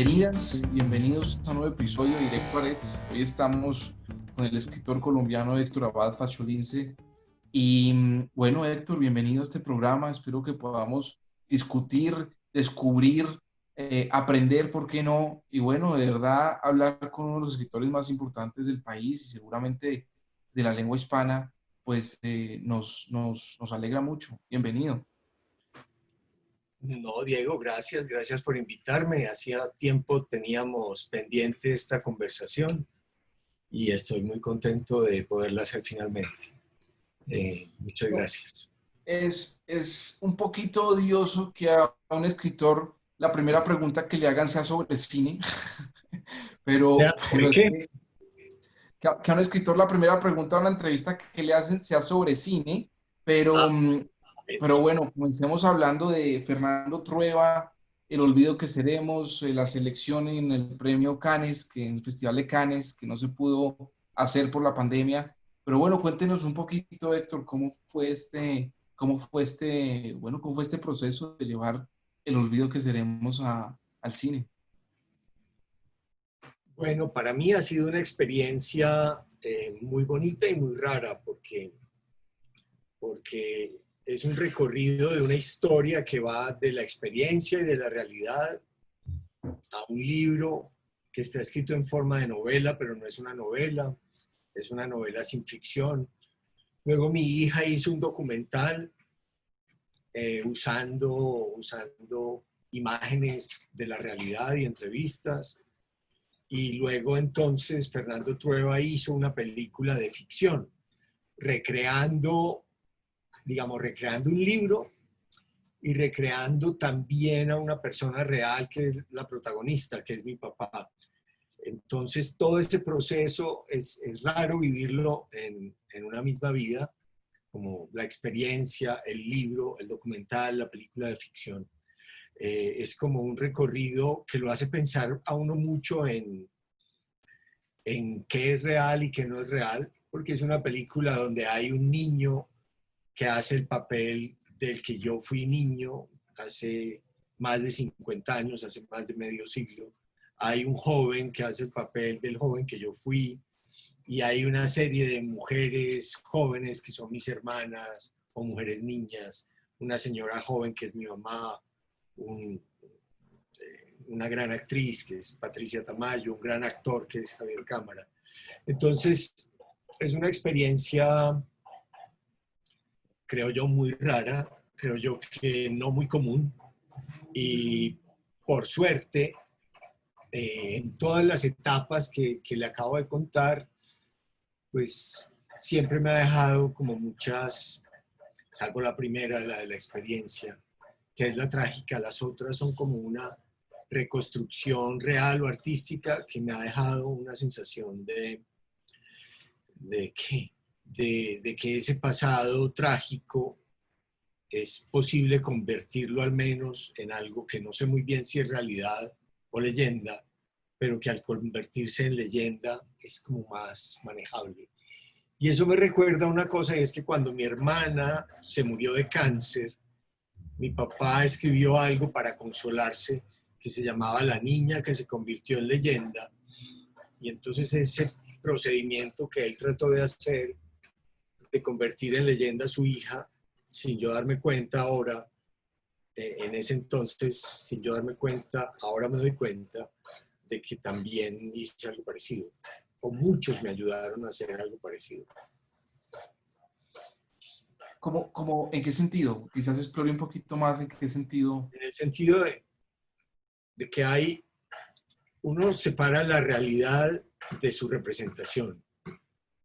Bienvenidas, bienvenidos a un nuevo episodio de Directo a Reds. Hoy estamos con el escritor colombiano Héctor Abad Facholince. Y bueno, Héctor, bienvenido a este programa. Espero que podamos discutir, descubrir, aprender, ¿por qué no? Y bueno, de verdad, hablar con uno de los escritores más importantes del país y seguramente de la lengua hispana, pues nos alegra mucho. Bienvenido. No, Diego, gracias por invitarme. Hacía tiempo teníamos pendiente esta conversación y estoy muy contento de poderla hacer finalmente. Muchas gracias. Es un poquito odioso que a un escritor la primera pregunta que le hagan sea sobre cine, ¿Ya? pero ¿Sobre es qué? que a un escritor la primera pregunta de una entrevista que le hacen sea sobre cine, pero, Ah, mm, pero bueno, comencemos hablando de Fernando Trueba, El olvido que seremos, la selección en el premio Cannes, que en el Festival de Cannes, que no se pudo hacer por la pandemia. Pero bueno, cuéntenos un poquito, Héctor, cómo fue este proceso de llevar El olvido que seremos al cine. bueno, para mí ha sido una experiencia muy bonita y muy rara porque es un recorrido de una historia que va de la experiencia y de la realidad a un libro que está escrito en forma de novela, pero no es una novela, es una novela sin ficción. Luego mi hija hizo un documental usando imágenes de la realidad y entrevistas. Y luego entonces Fernando Trueba hizo una película de ficción, recreando, recreando un libro y recreando también a una persona real que es la protagonista, que es mi papá. Entonces todo ese proceso es raro vivirlo en una misma vida, como la experiencia, el libro, el documental, la película de ficción. Es como un recorrido que lo hace pensar a uno mucho en qué es real y qué no es real, porque es una película donde hay un niño que hace el papel del que yo fui niño hace más de 50 años, hace más de medio siglo. Hay un joven que hace el papel del joven que yo fui, y hay una serie de mujeres jóvenes que son mis hermanas o mujeres niñas, una señora joven que es mi mamá, un, una gran actriz que es Patricia Tamayo, un gran actor que es Javier Cámara. Entonces, es una experiencia, creo yo, muy rara, creo yo que no muy común, y por suerte, en todas las etapas que le acabo de contar, pues siempre me ha dejado como muchas, salvo la primera, la de la experiencia, que es la trágica. Las otras son como una reconstrucción real o artística que me ha dejado una sensación de que, de que ese pasado trágico es posible convertirlo al menos en algo que no sé muy bien si es realidad o leyenda, pero que al convertirse en leyenda es como más manejable. Y eso me recuerda una cosa, y es que cuando mi hermana se murió de cáncer, mi papá escribió algo para consolarse que se llamaba La niña que se convirtió en leyenda. Y entonces ese procedimiento que él trató de hacer, de convertir en leyenda a su hija, sin yo darme cuenta ahora, en ese entonces, sin yo darme cuenta, ahora me doy cuenta de que también hice algo parecido. O muchos me ayudaron a hacer algo parecido. ¿En qué sentido? Quizás explore un poquito más en qué sentido. En el sentido de que uno separa la realidad de su representación.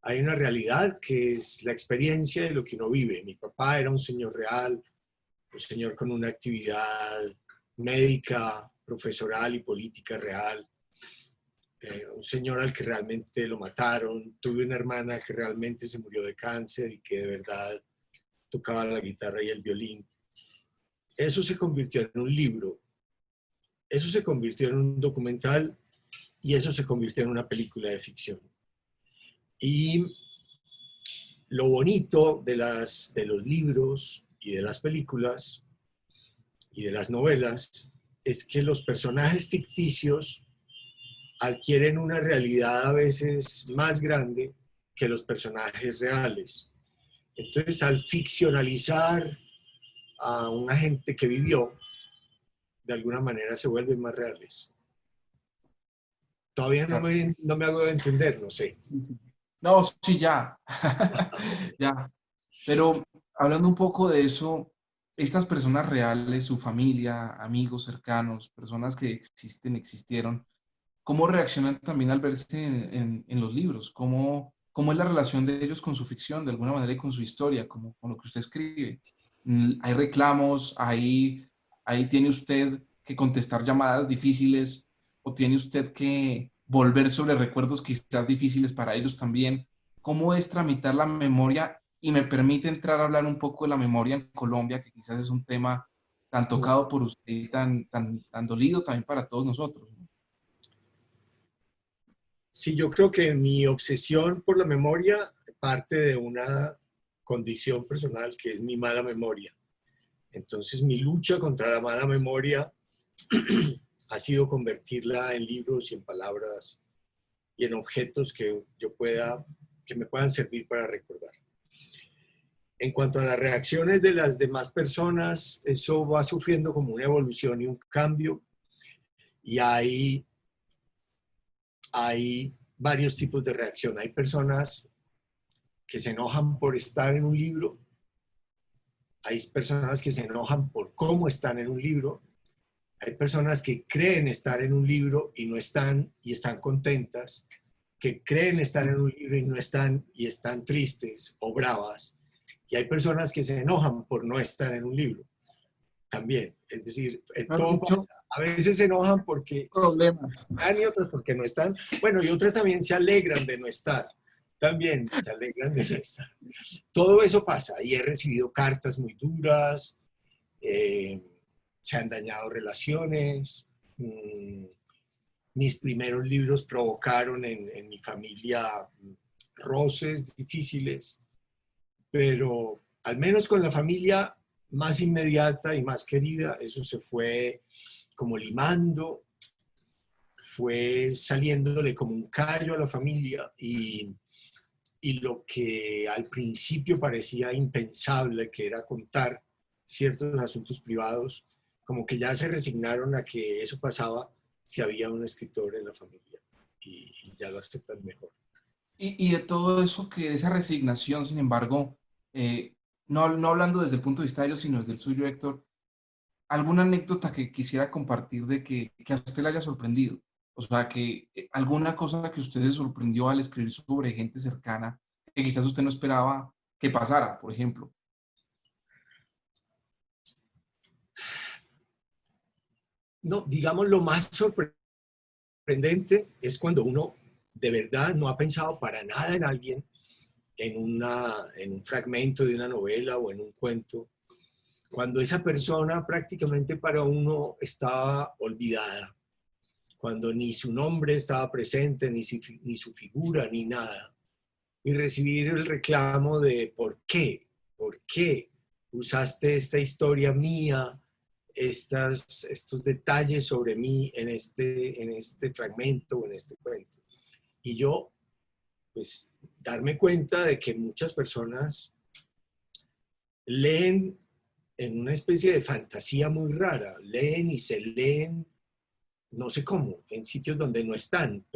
Hay una realidad que es la experiencia de lo que uno vive. Mi papá era un señor real, un señor con una actividad médica, profesoral y política real, un señor al que realmente lo mataron. Tuve una hermana que realmente se murió de cáncer y que de verdad tocaba la guitarra y el violín. Eso se convirtió en un libro, eso se convirtió en un documental y eso se convirtió en una película de ficción. Y lo bonito de los libros y de las películas y de las novelas es que los personajes ficticios adquieren una realidad a veces más grande que los personajes reales. Entonces, al ficcionalizar a una gente que vivió, de alguna manera se vuelven más reales. Todavía Claro. no me hago entender, no sé. Sí, sí. No, sí, ya. Ya. Pero hablando un poco de eso, estas personas reales, su familia, amigos cercanos, personas que existen, existieron, ¿cómo reaccionan también al verse en los libros? ¿Cómo es la relación de ellos con su ficción, de alguna manera, y con su historia, como con lo que usted escribe? Hay reclamos, ahí tiene usted que contestar llamadas difíciles, o tiene usted que volver sobre recuerdos quizás difíciles para ellos también. ¿Cómo es tramitar la memoria? Y me permite entrar a hablar un poco de la memoria en Colombia, que quizás es un tema tan tocado por usted y tan dolido también para todos nosotros. Sí, yo creo que mi obsesión por la memoria parte de una condición personal que es mi mala memoria. Entonces, mi lucha contra la mala memoria ha sido convertirla en libros y en palabras y en objetos que me puedan servir para recordar. En cuanto a las reacciones de las demás personas, eso va sufriendo como una evolución y un cambio, y hay varios tipos de reacción. Hay personas que se enojan por estar en un libro, hay personas que se enojan por cómo están en un libro, hay personas que creen estar en un libro y no están y están contentas, que creen estar en un libro y no están y están tristes o bravas, y hay personas que se enojan por no estar en un libro también. Es decir, Mejor todo pasa. dicho, A veces se enojan porque problemas. están y otras porque no están. Bueno, y otras también se alegran de no estar. También se alegran de no estar. Todo eso pasa y he recibido cartas muy duras, eh, se han dañado relaciones. Mis primeros libros provocaron en mi familia roces difíciles, pero al menos con la familia más inmediata y más querida, eso se fue como limando, fue saliéndole como un callo a la familia, y lo que al principio parecía impensable, que era contar ciertos asuntos privados, como que ya se resignaron a que eso pasaba si había un escritor en la familia, y ya lo aceptan mejor. Y de todo eso, que esa resignación, sin embargo, no hablando desde el punto de vista de ellos, sino desde el suyo, Héctor, ¿alguna anécdota que quisiera compartir que a usted le haya sorprendido? O sea, que alguna cosa que usted se sorprendió al escribir sobre gente cercana, que quizás usted no esperaba que pasara, por ejemplo. No, digamos, lo más sorprendente es cuando uno de verdad no ha pensado para nada en alguien, en un fragmento de una novela o en un cuento, cuando esa persona prácticamente para uno estaba olvidada, cuando ni su nombre estaba presente, ni su figura, ni nada. Y recibir el reclamo de por qué usaste esta historia mía, estos detalles sobre mí en este fragmento o en este cuento. Y yo, pues, darme cuenta de que muchas personas leen en una especie de fantasía muy rara, leen y se leen, no sé cómo, en sitios donde no están,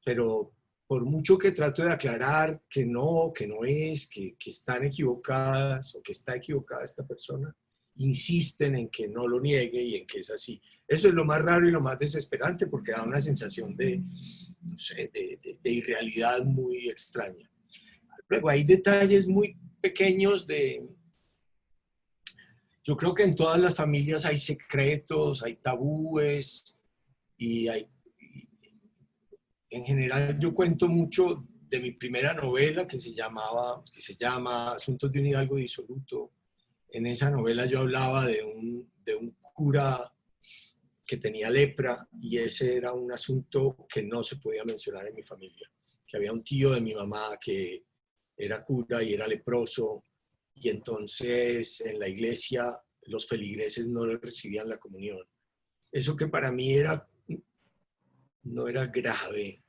pero por mucho que trato de aclarar que no es, que están equivocadas o que está equivocada esta persona, insisten en que no lo niegue y en que es así. Eso es lo más raro y lo más desesperante, porque da una sensación de, no sé, de irrealidad muy extraña. Luego hay detalles muy pequeños de... Yo creo que en todas las familias hay secretos, hay tabúes, y hay, en general yo cuento mucho de mi primera novela que se llama Asuntos de un Hidalgo Disoluto. En esa novela yo hablaba de un cura que tenía lepra, y ese era un asunto que no se podía mencionar en mi familia, que había un tío de mi mamá que era cura y era leproso, y entonces en la iglesia los feligreses no le recibían la comunión. eso que para mí era, no era grave,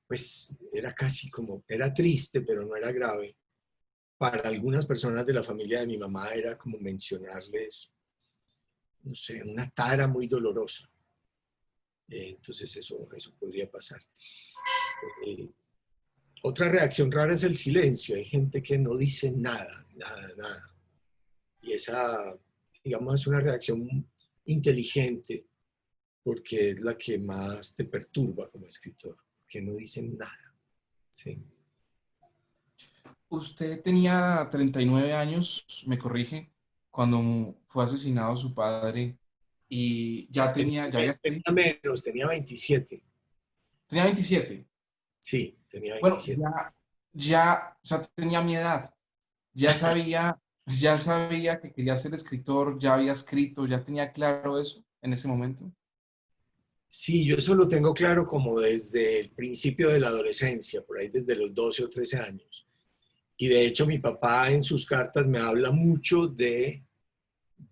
pues era casi como, era triste, pero no era grave. Para algunas personas de la familia de mi mamá era como mencionarles, no sé, una tara muy dolorosa. Entonces eso podría pasar. Eh, Otra reacción rara es el silencio. Hay gente que no dice nada, nada, nada. Y esa, digamos, es una reacción inteligente porque es la que más te perturba como escritor, que no dicen nada. Sí. Usted tenía 39 años, me corrige, cuando fue asesinado su padre y ya había escrito. Tenía menos, tenía 27. Tenía 27. Sí, tenía Bueno, 27. o sea, tenía mi edad. Ya sabía que quería ser escritor, ya había escrito, ya tenía claro eso en ese momento. Sí, yo eso lo tengo claro como desde el principio de la adolescencia, por ahí desde los 12 o 13 años. Y de hecho mi papá en sus cartas me habla mucho de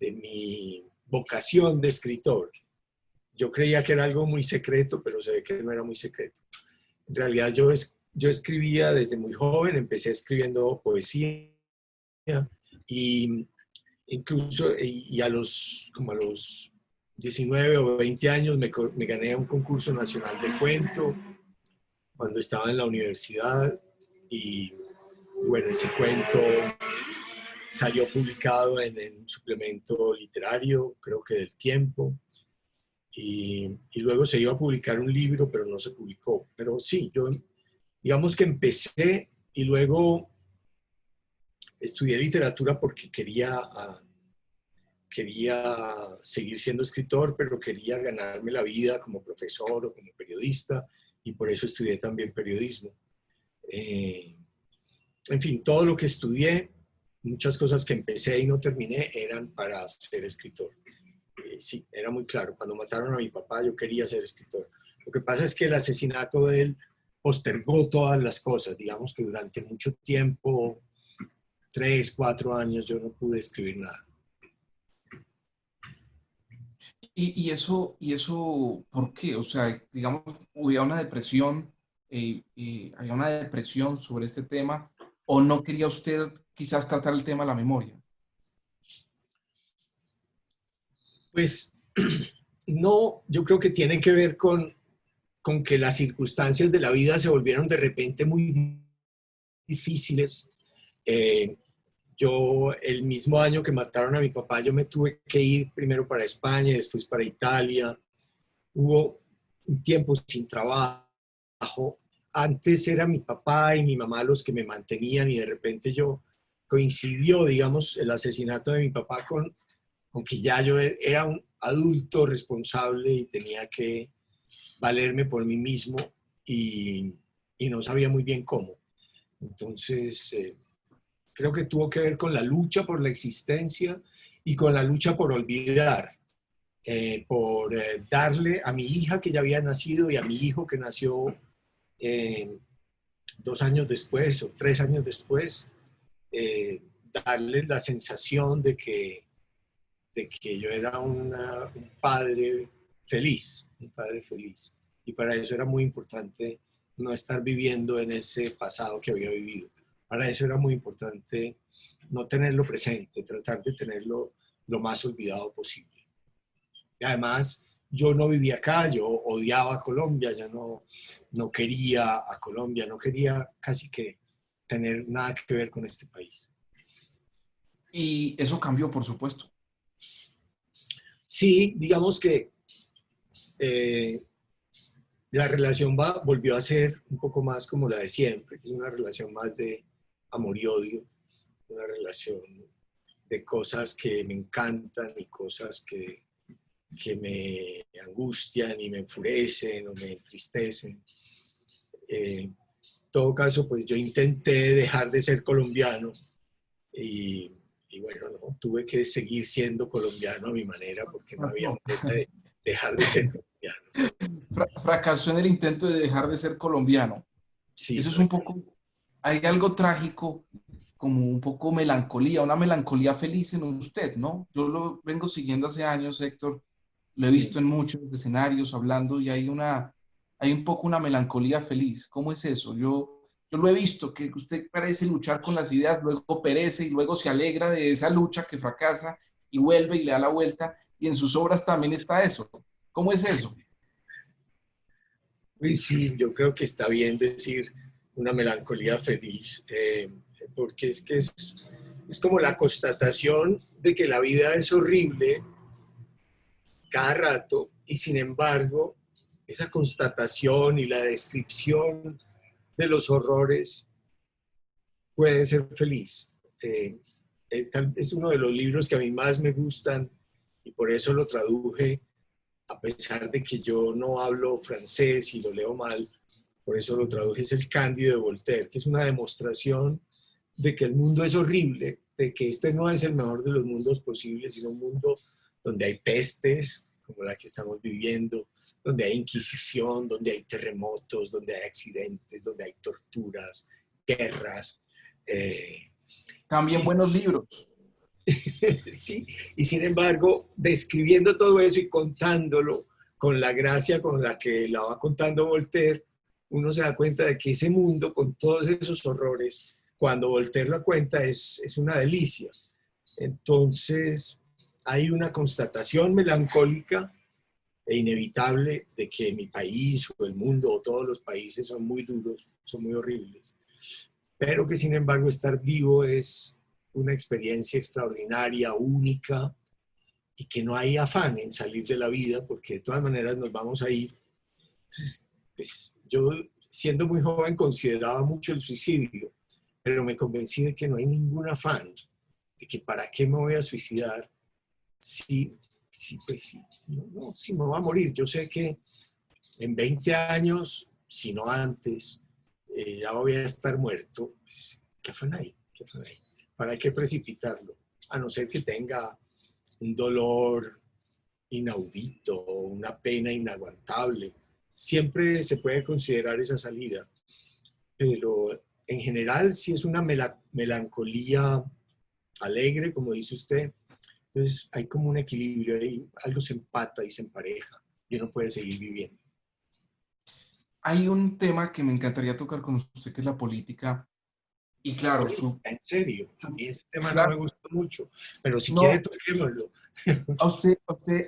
mi vocación de escritor. Yo creía que era algo muy secreto, pero se ve que no era muy secreto. En realidad yo escribía desde muy joven, empecé escribiendo poesía y incluso y como a los 19 o 20 años me gané un concurso nacional de cuento cuando estaba en la universidad y bueno, ese cuento salió publicado en un suplemento literario, creo que del Tiempo, y luego se iba a publicar un libro, pero no se publicó. Pero sí, yo digamos que empecé y luego estudié literatura porque quería seguir siendo escritor, pero quería ganarme la vida como profesor o como periodista, y por eso estudié también periodismo. Eh, en fin, todo lo que estudié, muchas cosas que empecé y no terminé, eran para ser escritor. Sí, era muy claro. Cuando mataron a mi papá, yo quería ser escritor. Lo que pasa es que el asesinato de él postergó todas las cosas. Digamos que durante mucho tiempo, 3, 4 años, yo no pude escribir nada. Y eso, ¿por qué? O sea, digamos, había una depresión sobre este tema, o no quería usted quizás tratar el tema de la memoria. Pues no, yo creo que tiene que ver con que las circunstancias de la vida se volvieron de repente muy difíciles. Eh, yo, el mismo año que mataron a mi papá, yo me tuve que ir primero para España y después para Italia. Hubo un tiempo sin trabajo. Antes era mi papá y mi mamá los que me mantenían y de repente yo coincidió, digamos, el asesinato de mi papá con que ya yo era un adulto responsable y tenía que valerme por mí mismo y, y no sabía muy bien cómo. Entonces, creo que tuvo que ver con la lucha por la existencia y con la lucha por olvidar, por darle a mi hija que ya había nacido y a mi hijo que nació 2 años después o 3 años después, darles la sensación de que yo era un padre feliz, un padre feliz. Y para eso era muy importante no estar viviendo en ese pasado que había vivido. Para eso era muy importante no tenerlo presente, tratar de tenerlo lo más olvidado posible. Y además, yo no vivía acá, yo odiaba a Colombia, yo no quería a Colombia, no quería casi que tener nada que ver con este país. Y eso cambió, por supuesto. Sí, digamos que eh, la relación volvió a ser un poco más como la de siempre, que es una relación más de amor y odio, una relación de cosas que me encantan y cosas que me angustian y me enfurecen o me entristecen. En todo caso, pues yo intenté dejar de ser colombiano y, y bueno, no, tuve que seguir siendo colombiano a mi manera porque no había No. manera de dejar de ser colombiano. Fracasó en el intento de dejar de ser colombiano. Sí, Eso es un poco, hay algo trágico, como un poco melancolía, una melancolía feliz en usted, ¿no? Yo lo vengo siguiendo hace años, Héctor, lo he visto en muchos escenarios hablando y hay un poco una melancolía feliz. ¿Cómo es eso? Yo lo he visto, que usted parece luchar con las ideas, luego perece y luego se alegra de esa lucha que fracasa y vuelve y le da la vuelta. Y en sus obras también está eso. ¿Cómo es eso? Y sí, yo creo que está bien decir una melancolía feliz, porque es como la constatación de que la vida es horrible cada rato y sin embargo esa constatación y la descripción de los horrores puede ser feliz. Es uno de los libros que a mí más me gustan y por eso lo traduje, a pesar de que yo no hablo francés y lo leo mal, por eso lo traduje, es El Cándido de Voltaire, que es una demostración de que el mundo es horrible, de que este no es el mejor de los mundos posibles, sino un mundo donde hay pestes, como la que estamos viviendo, donde hay inquisición, donde hay terremotos, donde hay accidentes, donde hay torturas, guerras. Eh, También y, buenos libros. sí, y sin embargo, describiendo todo eso y contándolo con la gracia con la que la va contando Voltaire, uno se da cuenta de que ese mundo con todos esos horrores, cuando Voltaire lo cuenta, es una delicia. Entonces, hay una constatación melancólica e inevitable de que mi país o el mundo o todos los países son muy duros, son muy horribles, pero que sin embargo estar vivo es una experiencia extraordinaria, única, y que no hay afán en salir de la vida porque de todas maneras nos vamos a ir. Entonces, pues yo siendo muy joven consideraba mucho el suicidio, pero me convencí de que no hay ningún afán, de que para qué me voy a suicidar si, pues sí, no, si me voy a morir. Yo sé que en 20 años, si no antes, ya voy a estar muerto. Pues, ¿qué afán hay? ¿Qué afán hay? ¿Para qué precipitarlo? A no ser que tenga un dolor inaudito o una pena inaguantable. Siempre se puede considerar esa salida, pero en general si es una melancolía alegre, como dice usted. Entonces hay como un equilibrio, ahí algo se empata y se empareja y uno puede seguir viviendo. Hay un tema que me encantaría tocar con usted, que es la política. Y La claro, política, en serio, a mí este tema no me claro, gusta mucho, pero si quiere no, toquémoslo.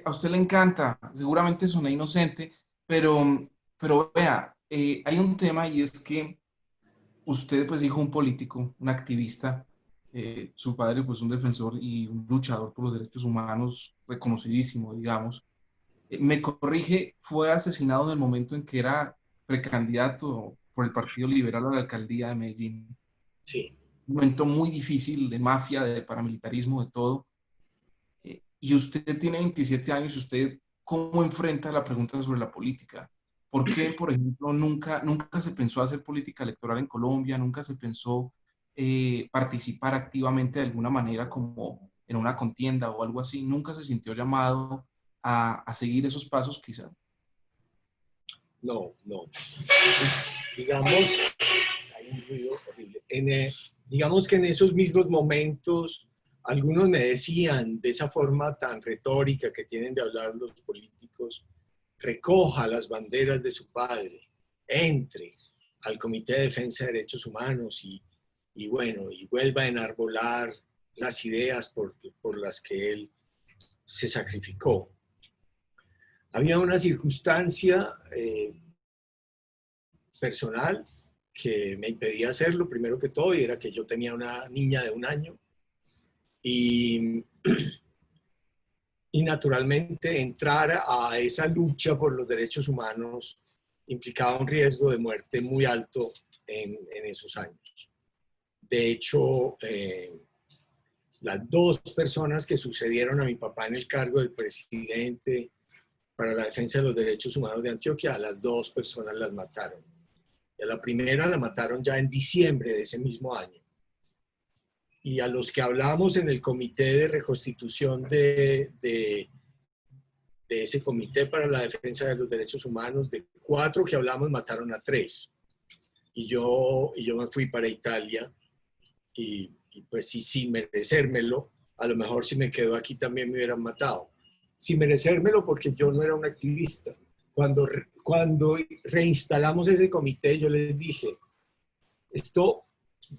a usted le encanta, seguramente suena inocente, pero vea, hay un tema y es que usted pues hijo de un político, un activista, su padre pues un defensor y un luchador por los derechos humanos reconocidísimo, digamos. Me corrige, fue asesinado en el momento en que era precandidato por el Partido Liberal a la alcaldía de Medellín. Sí, Un momento muy difícil de mafia, de paramilitarismo, de todo. Y usted tiene 27 años y usted, ¿cómo enfrenta la pregunta sobre la política? ¿Por qué, por ejemplo, nunca se pensó hacer política electoral en Colombia? ¿Nunca se pensó participar activamente de alguna manera como en una contienda o algo así? ¿Nunca se sintió llamado a seguir esos pasos quizá? no, no. Digamos, hay un ruido horrible. Digamos que en esos mismos momentos, algunos me decían de esa forma tan retórica que tienen de hablar los políticos, recoja las banderas de su padre, entre al Comité de Defensa de Derechos Humanos y bueno, y vuelva a enarbolar las ideas por las que él se sacrificó. Había una circunstancia personal que me impedía hacerlo, primero que todo, y era que yo tenía una niña de 1 año y, y naturalmente entrar a esa lucha por los derechos humanos implicaba un riesgo de muerte muy alto en esos años. De hecho, las dos personas que sucedieron a mi papá en el cargo del presidente para la defensa de los derechos humanos de Antioquia, a las dos personas las mataron. Y a la primera la mataron ya en diciembre de ese mismo año. Y a los que hablamos en el comité de reconstitución de ese comité para la defensa de los derechos humanos, de 4 que hablamos, mataron a 3. Y yo me fui para Italia y pues sí, sin merecérmelo, a lo mejor si me quedo aquí también me hubieran matado. sin merecérmelo porque yo no era un activista. Cuando reinstalamos ese comité, yo les dije, esto,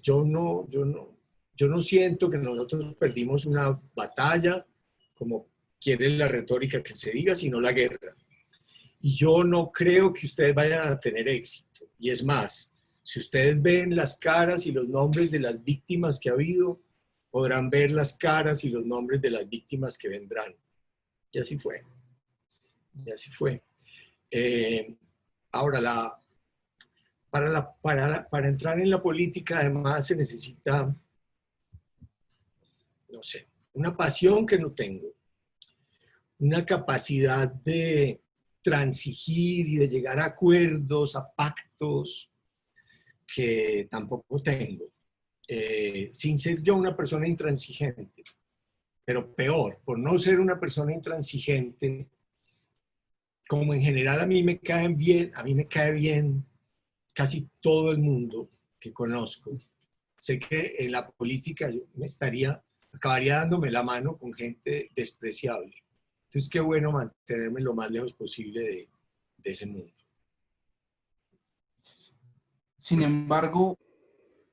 yo no siento que nosotros perdimos una batalla, como quiere la retórica que se diga, sino la guerra. Y yo no creo que ustedes vayan a tener éxito. Y es más, si ustedes ven las caras y los nombres de las víctimas que ha habido, podrán ver las caras y los nombres de las víctimas que vendrán. Y así fue. Y así fue. Ahora, para entrar en la política, además, se necesita, no sé, una pasión que no tengo, una capacidad de transigir y de llegar a acuerdos, a pactos, que tampoco tengo. Sin ser yo una persona intransigente, pero peor, por no ser una persona intransigente, como en general a mí me cae bien casi todo el mundo que conozco. Sé que en la política yo acabaría dándome la mano con gente despreciable. Entonces, qué bueno mantenerme lo más lejos posible de ese mundo. Sin embargo,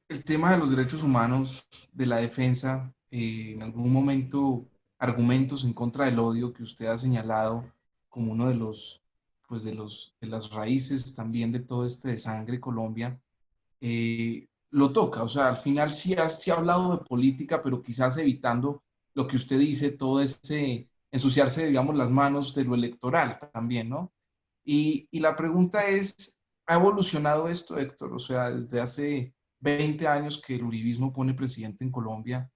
el tema de los derechos humanos, de la defensa, en algún momento, argumentos en contra del odio que usted ha señalado como uno de los, pues de las raíces también de todo este desangre Colombia, lo toca. O sea, al final sí ha hablado de política, pero quizás evitando lo que usted dice, todo ese ensuciarse, digamos, las manos de lo electoral también, ¿no? Y la pregunta es, ¿ha evolucionado esto, Héctor? O sea, desde hace 20 años que el uribismo pone presidente en Colombia,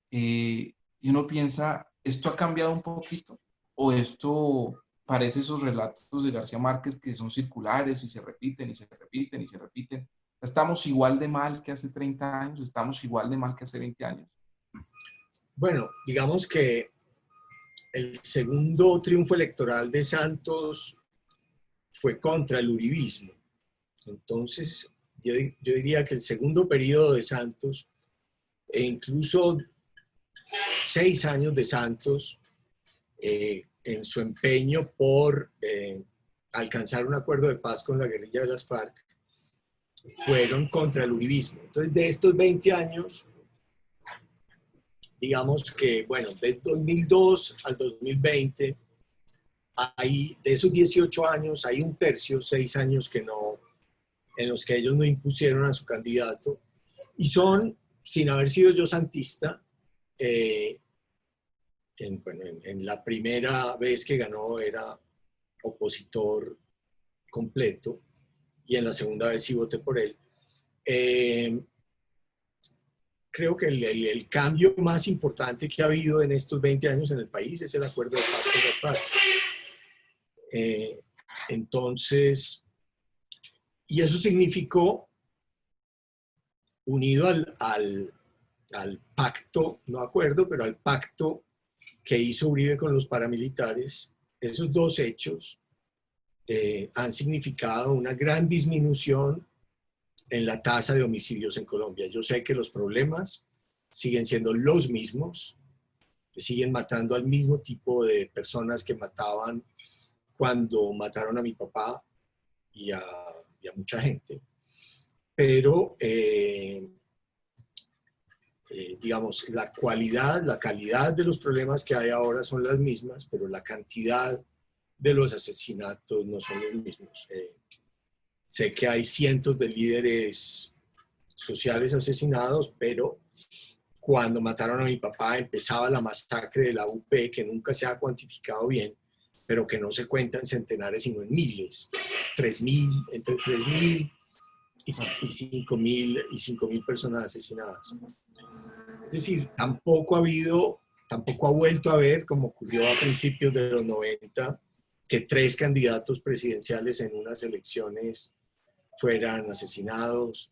y uno piensa, ¿esto ha cambiado un poquito? ¿O esto parece esos relatos de García Márquez que son circulares y se repiten y se repiten y se repiten? ¿Estamos igual de mal que hace 30 años? ¿Estamos igual de mal que hace 20 años? Bueno, digamos que el segundo triunfo electoral de Santos fue contra el uribismo. Entonces, yo diría que el segundo periodo de Santos, e incluso 6 años de Santos, en su empeño por alcanzar un acuerdo de paz con la guerrilla de las FARC, fueron contra el uribismo. Entonces, de estos 20 años, digamos que, bueno, de 2002 al 2020, de esos 18 años, hay un tercio, 6 años en los que ellos no impusieron a su candidato, y son, sin haber sido yo santista, en la primera vez que ganó era opositor completo, y en la segunda vez sí voté por él. Creo que el cambio más importante que ha habido en estos 20 años en el país es el acuerdo de paz con las FARC. Entonces, y eso significó, unido al pacto, no acuerdo, pero al pacto que hizo Uribe con los paramilitares, esos dos hechos han significado una gran disminución en la tasa de homicidios en Colombia. Yo sé que los problemas siguen siendo los mismos, que siguen matando al mismo tipo de personas que mataban cuando mataron a mi papá y a mucha gente. Pero, digamos, la calidad de los problemas que hay ahora son las mismas, pero la cantidad de los asesinatos no son los mismos. Sé que hay cientos de líderes sociales asesinados, pero cuando mataron a mi papá empezaba la masacre de la UP, que nunca se ha cuantificado bien, pero que no se cuenta en centenares, sino en miles. 3.000, entre 3.000 y 5.000 personas asesinadas. Es decir, tampoco ha vuelto a haber, como ocurrió a principios de los 90, que 3 candidatos presidenciales en unas elecciones fueran asesinados.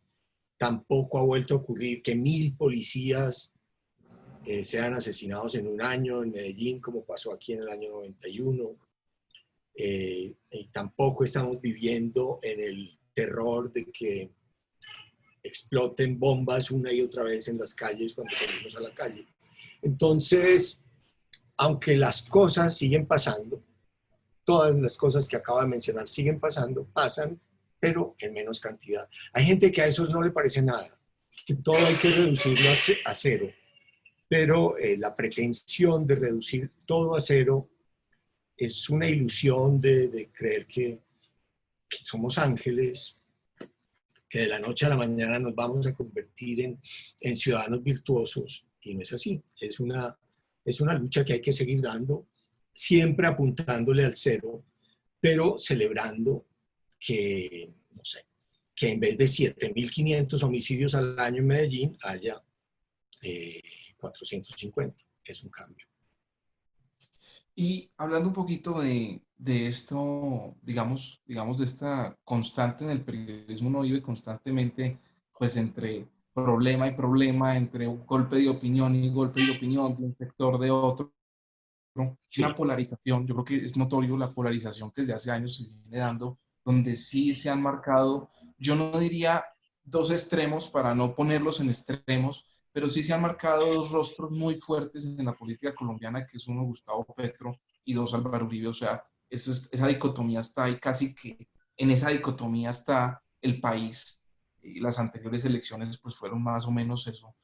Tampoco ha vuelto a ocurrir que 1.000 policías sean asesinados en un año en Medellín, como pasó aquí en el año 91. Y tampoco estamos viviendo en el terror de que exploten bombas una y otra vez en las calles cuando salimos a la calle. Entonces, aunque las cosas siguen pasando, todas las cosas que acabo de mencionar siguen pasando, pasan, pero en menos cantidad. Hay gente que a eso no le parece nada, que todo hay que reducirlo a cero, pero la pretensión de reducir todo a cero es una ilusión de creer que somos ángeles, que de la noche a la mañana nos vamos a convertir en ciudadanos virtuosos, y no es así. Es una lucha que hay que seguir dando, siempre apuntándole al cero, pero celebrando que, no sé, que en vez de 7.500 homicidios al año en Medellín, haya 450. Es un cambio. Y hablando un poquito de esto, digamos, de esta constante en el periodismo, uno vive constantemente, pues, entre problema y problema, entre un golpe de opinión y golpe de opinión de un sector de otro, una Sí, polarización. Yo creo que es notorio la polarización que desde hace años se viene dando, donde sí se han marcado, yo no diría dos extremos para no ponerlos en extremos, pero sí se han marcado dos rostros muy fuertes en la política colombiana, que es uno Gustavo Petro y dos Álvaro Uribe. O sea, esa dicotomía está ahí, casi que en esa dicotomía está el país. Y las anteriores elecciones pues fueron más o menos eso.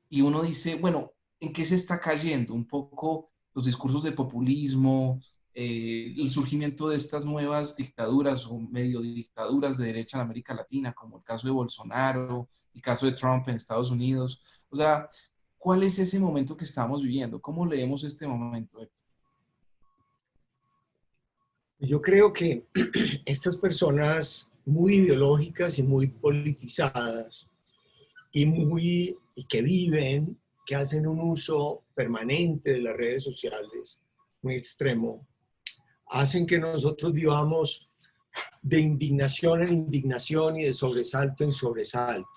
Y uno dice, bueno, ¿en qué se está cayendo? Un poco los discursos de populismo, el surgimiento de estas nuevas dictaduras o medio dictaduras de derecha en América Latina, como el caso de Bolsonaro, el caso de Trump en Estados Unidos. O sea, ¿cuál es ese momento que estamos viviendo? ¿Cómo leemos este momento, Héctor? yo creo que estas personas muy ideológicas y muy politizadas y que viven, que hacen un uso permanente de las redes sociales, muy extremo, hacen que nosotros vivamos de indignación en indignación y de sobresalto en sobresalto.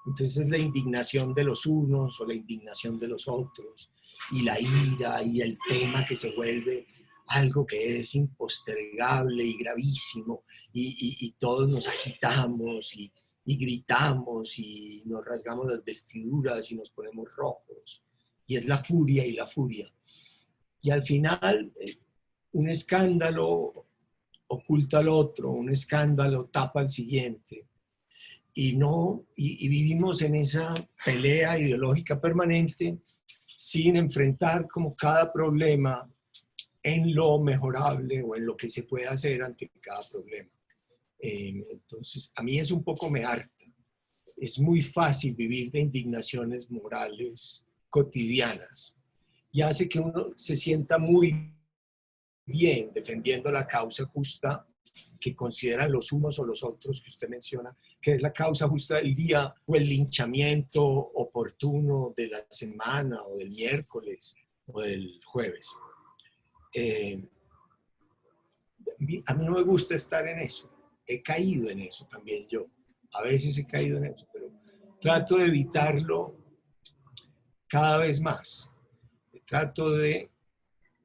Entonces es la indignación de los unos o la indignación de los otros, y la ira y el tema que se vuelve algo que es impostergable y gravísimo, y todos nos agitamos y gritamos y nos rasgamos las vestiduras y nos ponemos rojos, y es la furia y la furia. Y al final, un escándalo oculta al otro, un escándalo tapa al siguiente, y vivimos en esa pelea ideológica permanente sin enfrentar como cada problema en lo mejorable o en lo que se puede hacer ante cada problema. Entonces, a mí es un poco me harta. Es muy fácil vivir de indignaciones morales cotidianas y hace que uno se sienta muy bien defendiendo la causa justa que consideran los unos o los otros que usted menciona, que es la causa justa del día, o el linchamiento oportuno de la semana o del miércoles o del jueves. Eh, a mí no me gusta estar en eso. He caído en eso también yo. A veces he caído en eso, pero trato de evitarlo cada vez más. Trato de,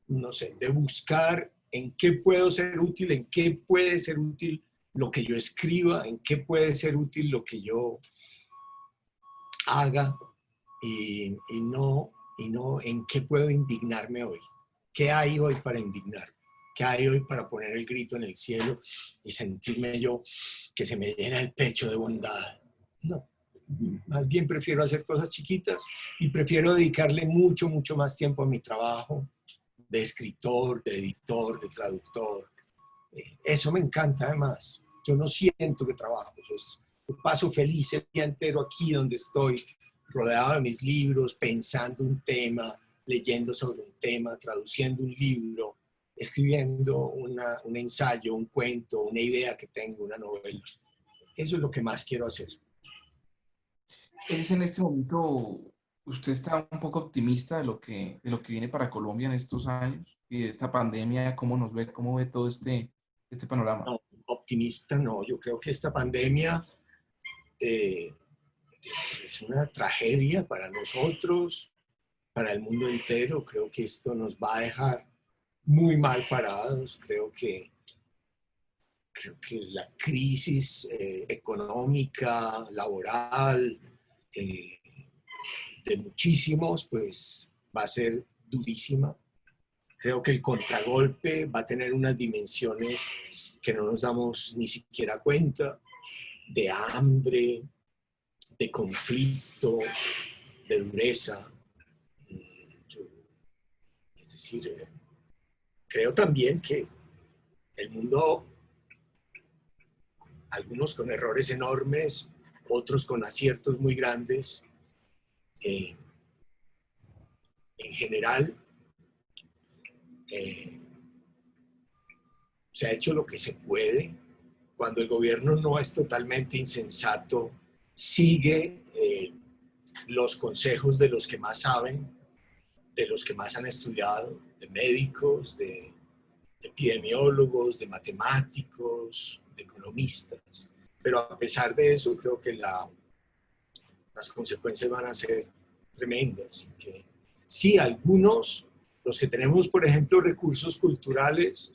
no sé, de buscar en qué puedo ser útil, en qué puede ser útil lo que yo escriba, en qué puede ser útil lo que yo haga, y no en qué puedo indignarme hoy. ¿Qué hay hoy para indignarme? ¿Qué hay hoy para poner el grito en el cielo y sentirme yo que se me llena el pecho de bondad? No, más bien prefiero hacer cosas chiquitas y prefiero dedicarle mucho, mucho más tiempo a mi trabajo de escritor, de editor, de traductor. Eso me encanta además. Yo no siento que trabajo, yo paso feliz el día entero aquí donde estoy, rodeado de mis libros, pensando un tema, leyendo sobre un tema, traduciendo un libro, escribiendo un ensayo, un cuento, una idea que tengo, una novela. Eso es lo que más quiero hacer. ¿Es en este momento, usted está un poco optimista de lo que viene para Colombia en estos años y de esta pandemia? ¿Cómo nos ve, cómo ve todo este panorama? No, optimista no, yo creo que esta pandemia eh, es una tragedia para nosotros, para el mundo entero. Creo que esto nos va a dejar muy mal parados. Creo que la crisis económica, laboral, eh, de muchísimos, pues va a ser durísima. Creo que el contragolpe va a tener unas dimensiones que no nos damos ni siquiera cuenta, de hambre, de conflicto, de dureza. Es decir, creo también que el mundo, algunos con errores enormes, otros con aciertos muy grandes, en general se ha hecho lo que se puede. Cuando el gobierno no es totalmente insensato, sigue los consejos de los que más saben, de los que más han estudiado, de médicos, de epidemiólogos, de matemáticos, de economistas. Pero a pesar de eso, creo que las consecuencias van a ser tremendas. Que, sí, algunos, los que tenemos, por ejemplo, recursos culturales,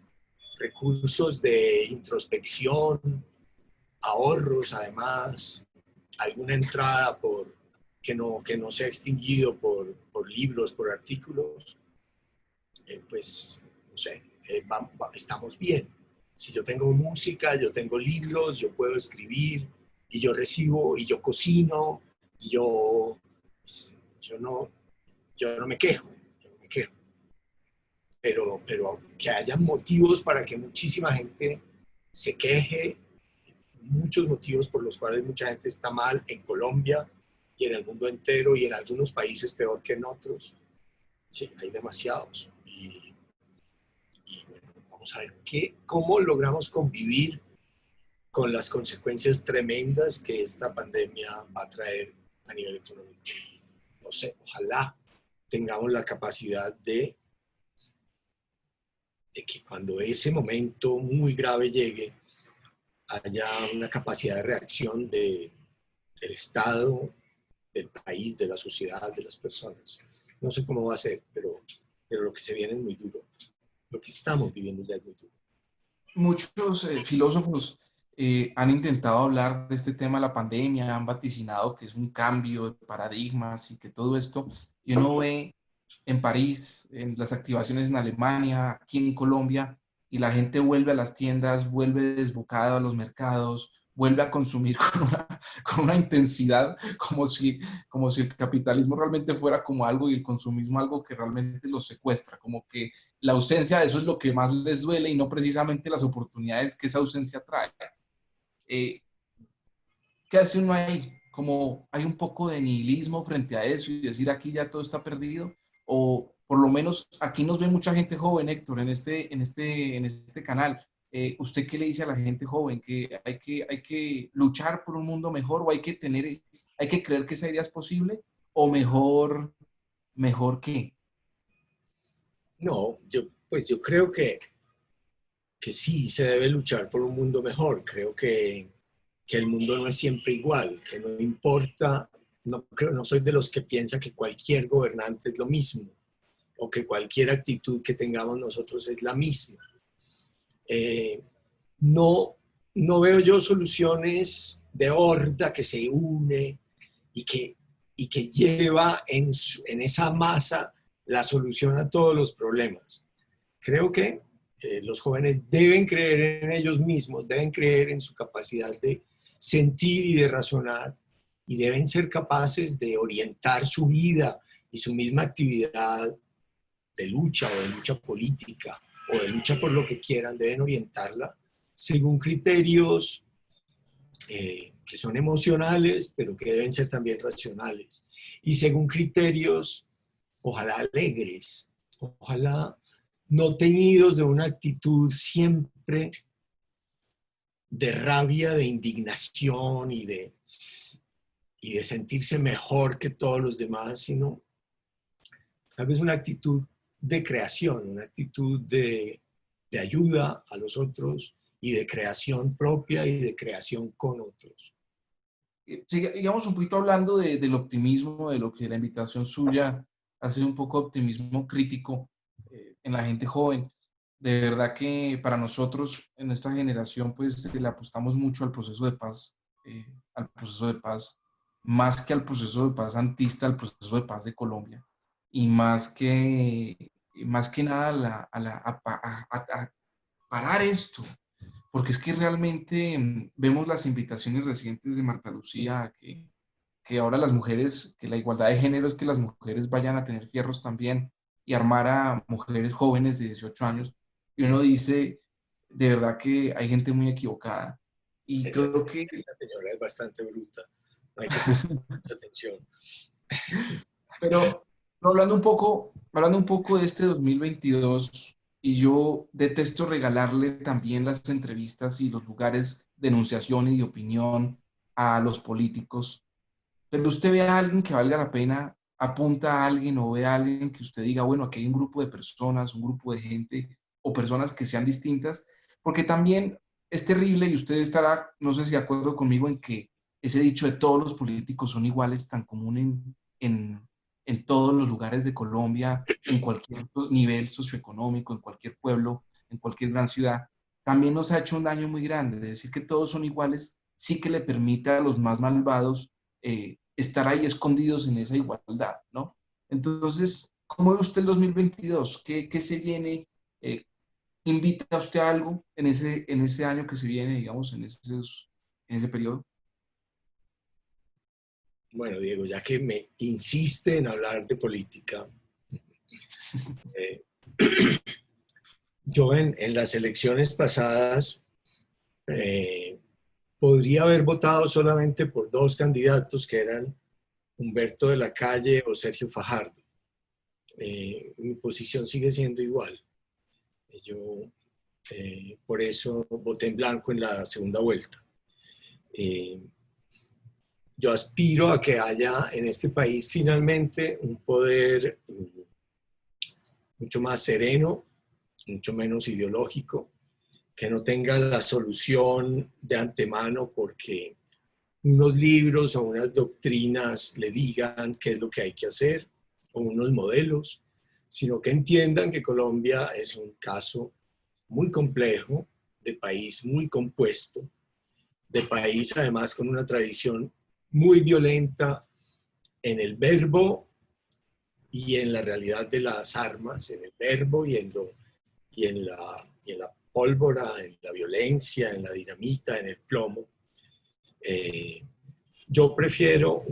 recursos de introspección, ahorros además, alguna entrada que no se ha extinguido por libros, por artículos, pues, no sé, estamos bien. Si yo tengo música, yo tengo libros, yo puedo escribir, y yo recibo, y yo cocino, y pues, yo no me quejo, yo no me quejo. Pero que haya motivos para que muchísima gente se queje, muchos motivos por los cuales mucha gente está mal en Colombia y en el mundo entero y en algunos países peor que en otros. Sí, hay demasiados. Y bueno, vamos a ver cómo logramos convivir con las consecuencias tremendas que esta pandemia va a traer a nivel económico. No sé, ojalá tengamos la capacidad de que cuando ese momento muy grave llegue, haya una capacidad de reacción del Estado, del país, de la sociedad, de las personas. No sé cómo va a ser, pero lo que se viene es muy duro. Lo que estamos viviendo ya es muy duro. Muchos filósofos han intentado hablar de este tema de la pandemia, han vaticinado que es un cambio de paradigmas y que todo esto, y uno ve en París, en las activaciones en Alemania, aquí en Colombia, y la gente vuelve a las tiendas, vuelve desbocada a los mercados, vuelve a consumir con una intensidad como si el capitalismo realmente fuera como algo y el consumismo algo que realmente los secuestra, como que la ausencia de eso es lo que más les duele y no precisamente las oportunidades que esa ausencia trae. Eh, ¿Qué hace uno ahí? Como hay un poco de nihilismo frente a eso y decir aquí ya todo está perdido, o por lo menos aquí nos ve mucha gente joven, Héctor, en este canal. ¿Usted qué le dice a la gente joven? ¿Que hay que luchar por un mundo mejor o hay que creer que esa idea es posible? ¿O mejor qué? No, yo creo que sí se debe luchar por un mundo mejor. Creo que el mundo no es siempre igual, que no importa, no soy de los que piensa que cualquier gobernante es lo mismo o que cualquier actitud que tengamos nosotros es la misma. Eh, no, no veo yo soluciones de horda que se une y que lleva en esa masa la solución a todos los problemas. Creo que los jóvenes deben creer en ellos mismos, deben creer en su capacidad de sentir y de razonar y deben ser capaces de orientar su vida y su misma actividad de lucha o de lucha política o de lucha por lo que quieran, deben orientarla según criterios que son emocionales, pero que deben ser también racionales, y según criterios, ojalá alegres, ojalá no teñidos de una actitud siempre de rabia, de indignación y de sentirse mejor que todos los demás, sino tal vez una actitud de creación, una actitud de ayuda a los otros y de creación propia y de creación con otros. Sigamos un poquito hablando del optimismo, de lo que la invitación suya hace un poco de optimismo crítico en la gente joven. De verdad que para nosotros en esta generación pues le apostamos mucho al proceso de paz, más que al proceso de paz antista, al proceso de paz de Colombia, y más que más que nada a parar esto, porque es que realmente vemos las invitaciones recientes de Marta Lucía a que ahora las mujeres, que la igualdad de género es que las mujeres vayan a tener fierros también y armar a mujeres jóvenes de 18 años. Y uno dice, de verdad que hay gente muy equivocada. Y Esa, creo que, esa señora es bastante bruta, no hay que prestar mucha atención. pero hablando un poco de este 2022, y yo detesto regalarle también las entrevistas y los lugares de enunciación y de opinión a los políticos. Pero usted ve a alguien que valga la pena, apunta a alguien o ve a alguien que usted diga, bueno, aquí hay un grupo de personas, un grupo de gente o personas que sean distintas, porque también es terrible y usted estará, no sé si de acuerdo conmigo en que ese dicho de todos los políticos son iguales, tan común en todos los lugares de Colombia, en cualquier nivel socioeconómico, en cualquier pueblo, en cualquier gran ciudad, también nos ha hecho un daño muy grande. Decir que todos son iguales sí que le permite a los más malvados estar ahí escondidos en esa igualdad, ¿no? Entonces, ¿cómo ve usted el 2022? ¿Qué se viene? Eh, ¿Invita a usted a algo en ese año que se viene, digamos, en ese periodo? Bueno, Diego, ya que me insiste en hablar de política, eh, yo en las elecciones pasadas eh, podría haber votado solamente por dos candidatos que eran Humberto de la Calle o Sergio Fajardo. Mi posición sigue siendo igual. Yo por eso voté en blanco en la segunda vuelta. Eh, yo aspiro a que haya en este país finalmente un poder mucho más sereno, mucho menos ideológico, que no tenga la solución de antemano porque unos libros o unas doctrinas le digan qué es lo que hay que hacer, o unos modelos, sino que entiendan que Colombia es un caso muy complejo, de país muy compuesto, de país además con una tradición muy violenta en el verbo y en la realidad de las armas, en el verbo y en la pólvora, en la violencia, en la dinamita, en el plomo. Eh, yo prefiero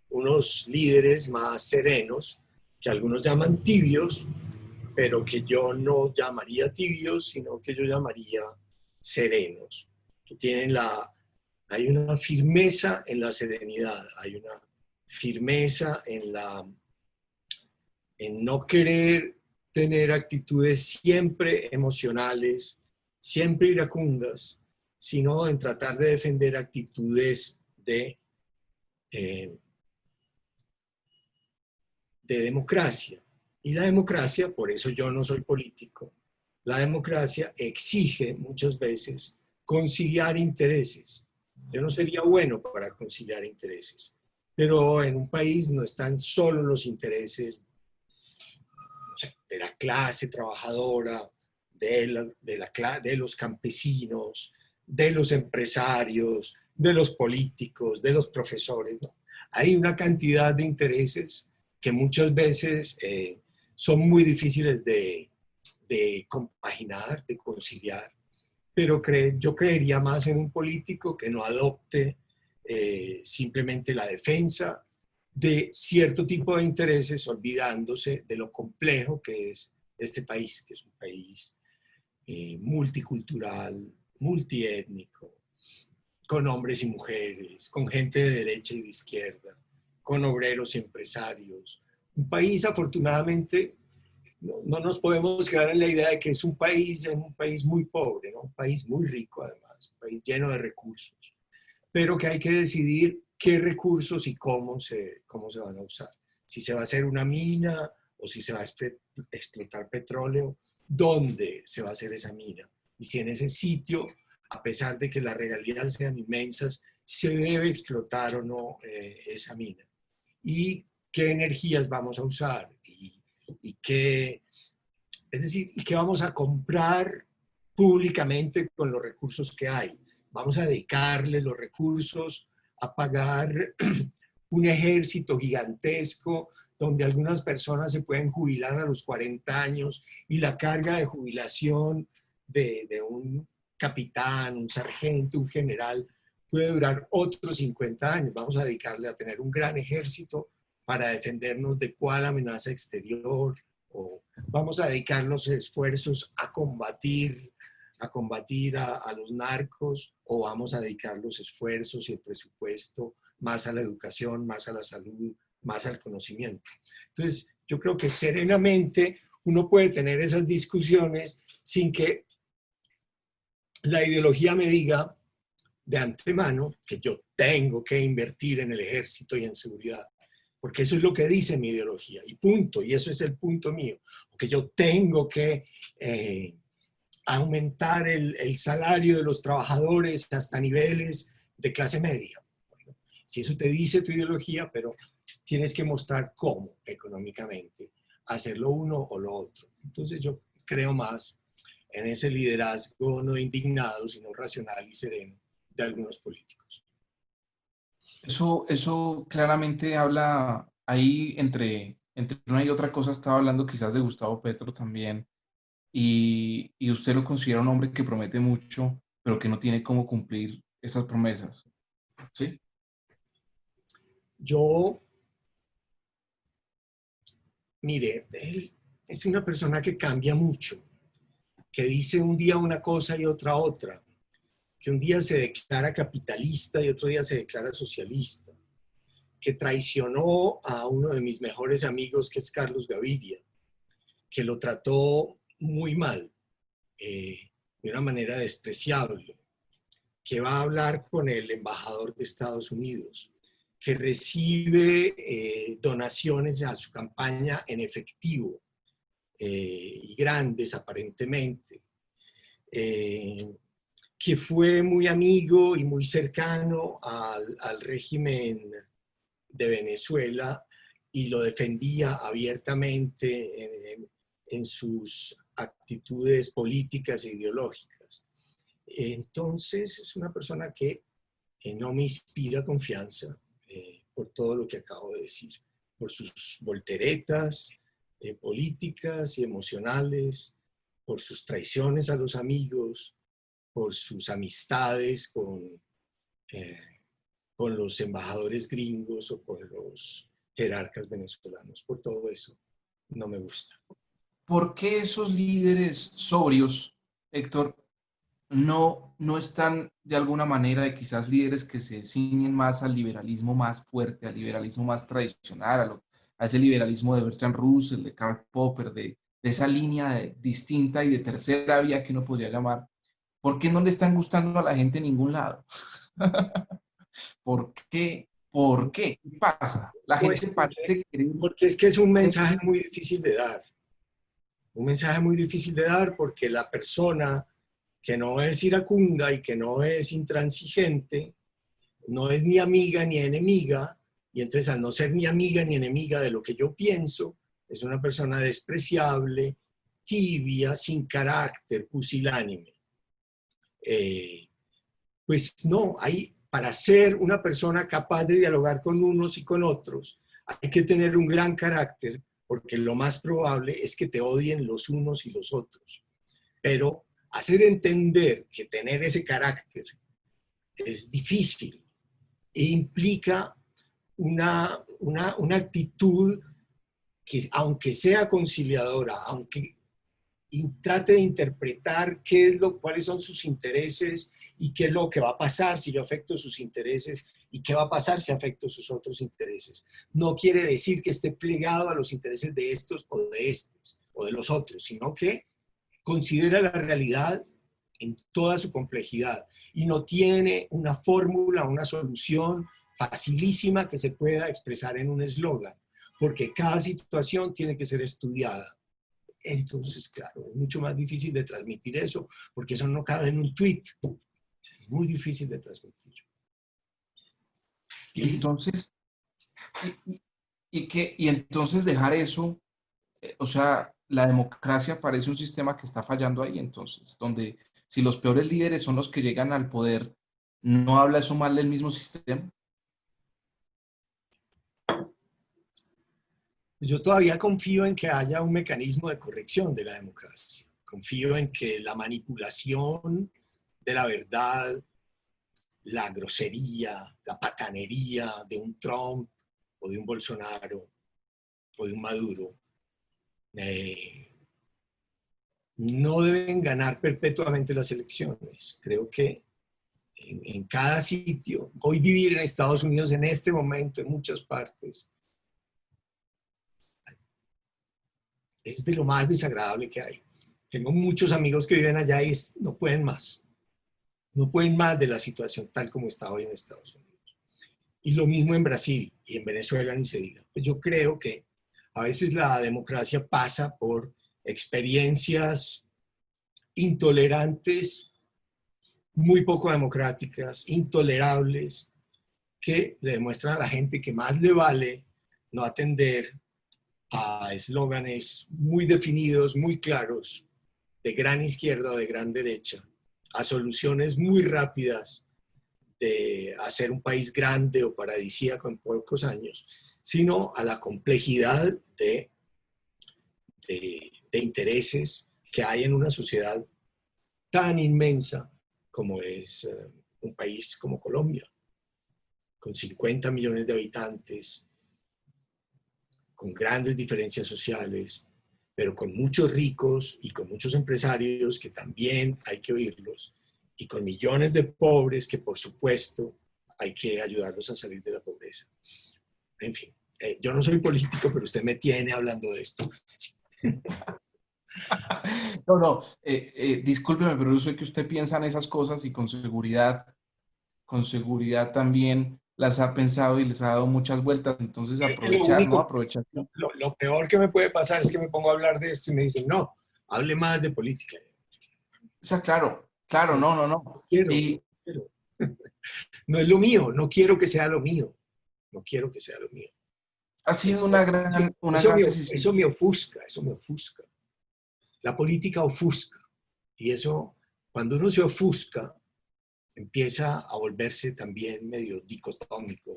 unos líderes más serenos, que algunos llaman tibios, pero que yo no llamaría tibios, sino que yo llamaría serenos, que tienen hay una firmeza en la serenidad, hay una firmeza en no querer tener actitudes siempre emocionales, siempre iracundas, sino en tratar de defender actitudes eh, de democracia. Y la democracia, por eso yo no soy político, la democracia exige muchas veces conciliar intereses. Yo no sería bueno para conciliar intereses, pero en un país no están solo los intereses de la clase trabajadora, de los campesinos, de los empresarios, de los políticos, de los profesores. ¿No? Hay una cantidad de intereses que muchas veces son muy difíciles de compaginar, de conciliar, pero yo creería más en un político que no adopte simplemente la defensa de cierto tipo de intereses, olvidándose de lo complejo que es este país, que es un país multicultural, multiétnico, con hombres y mujeres, con gente de derecha y de izquierda, con obreros y empresarios. Un país, afortunadamente, no nos podemos quedar en la idea de que es un país muy pobre, ¿no? Un país muy rico además, un país lleno de recursos, pero que hay que decidir qué recursos y cómo se van a usar. Si se va a hacer una mina o si se va a explotar petróleo, ¿dónde se va a hacer esa mina? Y si en ese sitio, a pesar de que las regalías sean inmensas, se debe explotar o no esa mina. Y qué energías vamos a usar y qué, es decir, y qué vamos a comprar públicamente con los recursos que hay. Vamos a dedicarle los recursos a pagar un ejército gigantesco donde algunas personas se pueden jubilar a los 40 años y la carga de jubilación de un capitán, un sargento, un general, puede durar otros 50 años. Vamos a dedicarle a tener un gran ejército para defendernos de cuál amenaza exterior, o vamos a dedicar los esfuerzos a combatir a los narcos, o vamos a dedicar los esfuerzos y el presupuesto más a la educación, más a la salud, más al conocimiento. Entonces, yo creo que serenamente uno puede tener esas discusiones sin que la ideología me diga de antemano que yo tengo que invertir en el ejército y en seguridad, porque eso es lo que dice mi ideología, y punto, y eso es el punto mío, o que yo tengo que aumentar el salario de los trabajadores hasta niveles de clase media. Bueno, si eso te dice tu ideología, pero tienes que mostrar cómo económicamente hacerlo uno o lo otro. Entonces yo creo más en ese liderazgo no indignado, sino racional y sereno de algunos políticos. Eso claramente habla ahí entre una y otra cosa, estaba hablando quizás de Gustavo Petro también, y usted lo considera un hombre que promete mucho, pero que no tiene cómo cumplir esas promesas, ¿sí? Yo, mire, él es una persona que cambia mucho, que dice un día una cosa y otra, que un día se declara capitalista y otro día se declara socialista, que traicionó a uno de mis mejores amigos, que es Carlos Gaviria, que lo trató muy mal, de una manera despreciable, que va a hablar con el embajador de Estados Unidos, que recibe donaciones a su campaña en efectivo, y grandes aparentemente, que fue muy amigo y muy cercano al régimen de Venezuela y lo defendía abiertamente en sus actitudes políticas e ideológicas. Entonces es una persona que no me inspira confianza, por todo lo que acabo de decir, por sus volteretas políticas y emocionales, por sus traiciones a los amigos, por sus amistades eh, con los embajadores gringos o con los jerarcas venezolanos. Por todo eso no me gusta. ¿Por qué esos líderes sobrios, Héctor, no están de alguna manera, quizás líderes que se ciñen más al liberalismo más fuerte, al liberalismo más tradicional, a ese liberalismo de Bertrand Russell, de Karl Popper, de esa línea distinta y de tercera vía que uno podría llamar? ¿Por qué no le están gustando a la gente en ningún lado? ¿Por qué? ¿Por qué? ¿Qué pasa? La Pues gente parece querer... porque es que es un mensaje muy difícil de dar. Un mensaje muy difícil de dar porque la persona que no es iracunda y que no es intransigente, no es ni amiga ni enemiga, y entonces al no ser ni amiga ni enemiga de lo que yo pienso, es una persona despreciable, tibia, sin carácter, pusilánime. Pues no, para ser una persona capaz de dialogar con unos y con otros, hay que tener un gran carácter, porque lo más probable es que te odien los unos y los otros. Pero hacer entender que tener ese carácter es difícil e implica una actitud que, aunque sea conciliadora, aunque trate de interpretar cuáles son sus intereses y qué es lo que va a pasar si yo afecto sus intereses y qué va a pasar si afecto sus otros intereses. No quiere decir que esté plegado a los intereses de estos o de estos o de los otros, sino que considera la realidad en toda su complejidad y no tiene una fórmula, una solución facilísima que se pueda expresar en un eslogan, porque cada situación tiene que ser estudiada. Entonces, claro, es mucho más difícil de transmitir eso, porque eso no cabe en un tweet. Es muy difícil de transmitir. Y entonces, y entonces dejar eso, o sea, la democracia parece un sistema que está fallando ahí, entonces, donde si los peores líderes son los que llegan al poder, ¿no habla eso mal del mismo sistema? Yo todavía confío en que haya un mecanismo de corrección de la democracia. Confío en que la manipulación de la verdad, la grosería, la patanería de un Trump o de un Bolsonaro o de un Maduro no deben ganar perpetuamente las elecciones. Creo que en cada sitio, hoy vivir en Estados Unidos en este momento, en muchas partes, es de lo más desagradable que hay. Tengo muchos amigos que viven allá y no pueden más. No pueden más de la situación tal como está hoy en Estados Unidos. Y lo mismo en Brasil y en Venezuela ni se diga. Pues yo creo que a veces la democracia pasa por experiencias intolerantes, muy poco democráticas, intolerables, que le demuestran a la gente que más le vale no atender a eslóganes muy definidos, muy claros, de gran izquierda o de gran derecha, a soluciones muy rápidas de hacer un país grande o paradisíaco en pocos años, sino a la complejidad de intereses que hay en una sociedad tan inmensa como es un país como Colombia, con 50 millones de habitantes, con grandes diferencias sociales, pero con muchos ricos y con muchos empresarios que también hay que oírlos, y con millones de pobres que por supuesto hay que ayudarlos a salir de la pobreza. En fin, yo no soy político, pero usted me tiene hablando de esto. No, no, discúlpeme, pero yo sé que usted piensa en esas cosas y con seguridad también las ha pensado y les ha dado muchas vueltas, entonces Es que lo aprovechar, ¿no? único, Aprovechar. lo peor que me puede pasar es que me pongo a hablar de esto y me dicen, no, hable más de política. O sea, claro, claro, No no, no, no. quiero, no Y quiero. No es lo mío, no quiero que sea lo mío, no quiero que sea lo mío. ha Eso, sido una eso gran me, decisión. eso me ofusca, eso me ofusca. La política ofusca. Y eso, cuando uno se ofusca, empieza a volverse también medio dicotómico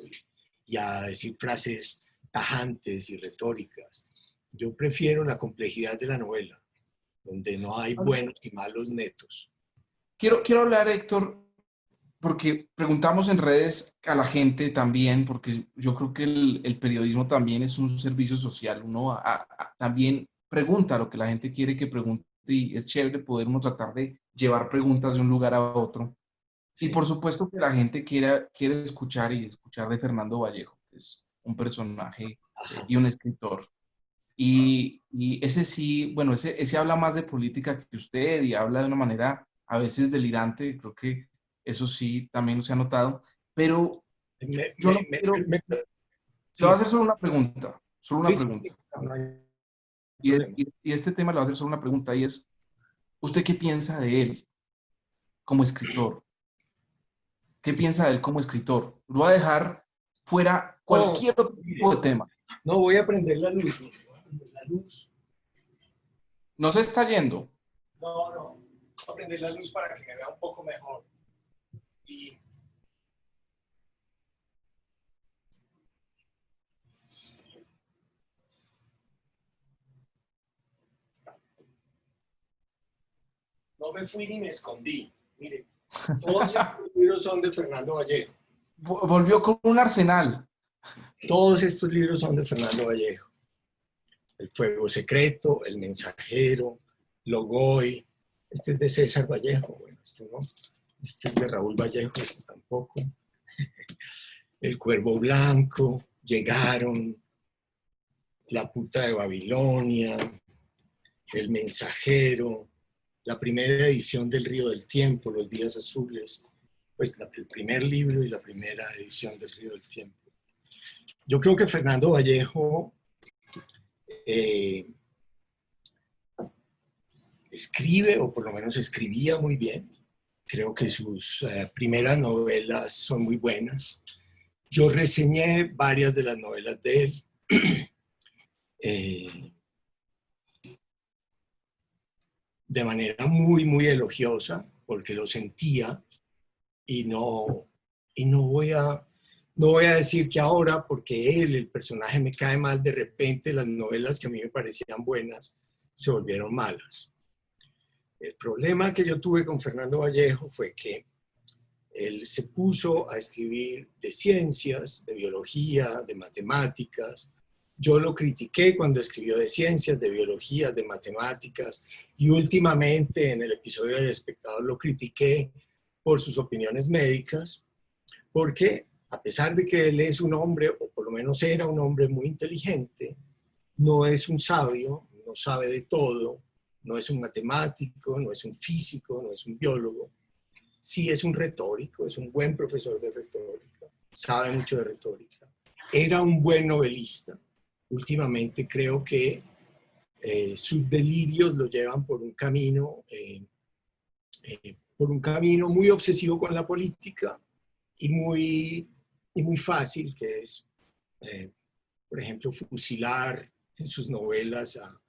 y a decir frases tajantes y retóricas. Yo prefiero la complejidad de la novela, donde no hay buenos y malos netos. Quiero hablar, Héctor, porque preguntamos en redes a la gente también, porque yo creo que el periodismo también es un servicio social. Uno también pregunta lo que la gente quiere que pregunte y es chévere poder uno tratar de llevar preguntas de un lugar a otro. Y Sí. por supuesto que la gente quiere escuchar y escuchar de Fernando Vallejo, que es un personaje Ajá. y un escritor. Y ese sí, bueno, ese habla más de política que usted y habla de una manera a veces delirante, creo que eso sí también se ha notado, pero Me, yo me, no me, quiero, me, le voy a sí, hacer solo una sí, sí, pregunta. no, no hay Y, problema. y este tema le voy a hacer solo una pregunta y es, ¿usted qué piensa de él como escritor? ¿Qué piensa de él como escritor? Lo voy a dejar fuera No, cualquier otro mire, tipo de tema. no voy a prender la luz. Voy a prender la luz. No se está yendo. No, no. Voy a prender la luz para que me vea un poco mejor. Y no me fui ni me escondí. Mire, todos estos libros son de Fernando Vallejo. Volvió con un arsenal. Todos estos libros son de Fernando Vallejo. El Fuego Secreto, El Mensajero, Logoy. Este es de César Vallejo. Bueno, este no. Este es de Raúl Vallejo, este tampoco. El Cuervo Blanco, Llegaron, La Puta de Babilonia, El Mensajero, la primera edición del Río del Tiempo, Los Días Azules, pues el primer libro y la primera edición del Río del Tiempo. Yo creo que Fernando Vallejo eh, escribe, o por lo menos escribía muy bien. Creo que sus primeras novelas son muy buenas. Yo reseñé varias de las novelas de él. Eh, de manera muy, muy elogiosa, porque lo sentía y no voy a No voy a decir que ahora, porque él, el personaje, me cae mal, de repente las novelas que a mí me parecían buenas se volvieron malas. El problema que yo tuve con Fernando Vallejo fue que él se puso a escribir de ciencias, de biología, de matemáticas. Yo lo critiqué cuando escribió de ciencias, de biología, de matemáticas, y últimamente en el episodio del Espectador lo critiqué por sus opiniones médicas, porque a pesar de que él es un hombre, o por lo menos era un hombre muy inteligente, no es un sabio, no sabe de todo, no es un matemático, no es un físico, no es un biólogo. Sí es un retórico, es un buen profesor de retórica, sabe mucho de retórica. Era un buen novelista. Últimamente creo que sus delirios lo llevan por un camino muy obsesivo con la política y muy fácil, que es, por ejemplo, fusilar en sus novelas a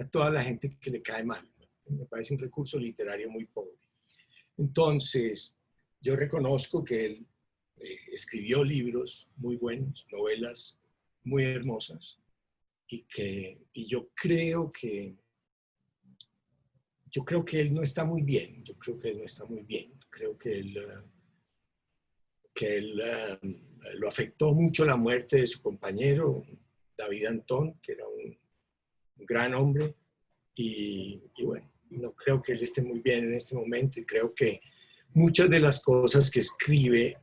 toda la gente que le cae mal. Me parece un recurso literario muy pobre. Entonces, yo reconozco que él escribió libros muy buenos, novelas muy hermosas, y yo creo que él no está muy bien. Yo creo que él no está muy bien. Creo que él lo afectó mucho la muerte de su compañero, David Antón, que era un gran hombre, y bueno, no creo que él esté muy bien en este momento, y creo que muchas de las cosas que escribe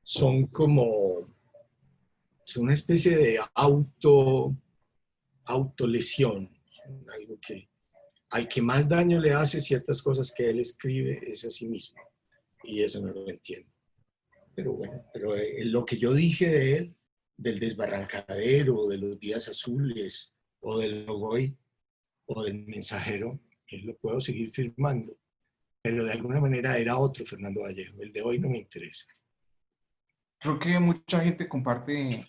son son una especie de autolesión, algo que al que más daño le hace ciertas cosas que él escribe es a sí mismo, y eso no lo entiendo. Pero bueno, lo que yo dije de él, del desbarrancadero, de los días azules, o del Logoy, o del Mensajero, lo puedo seguir firmando, pero de alguna manera era otro Fernando Vallejo. El de hoy no me interesa. Creo que mucha gente comparte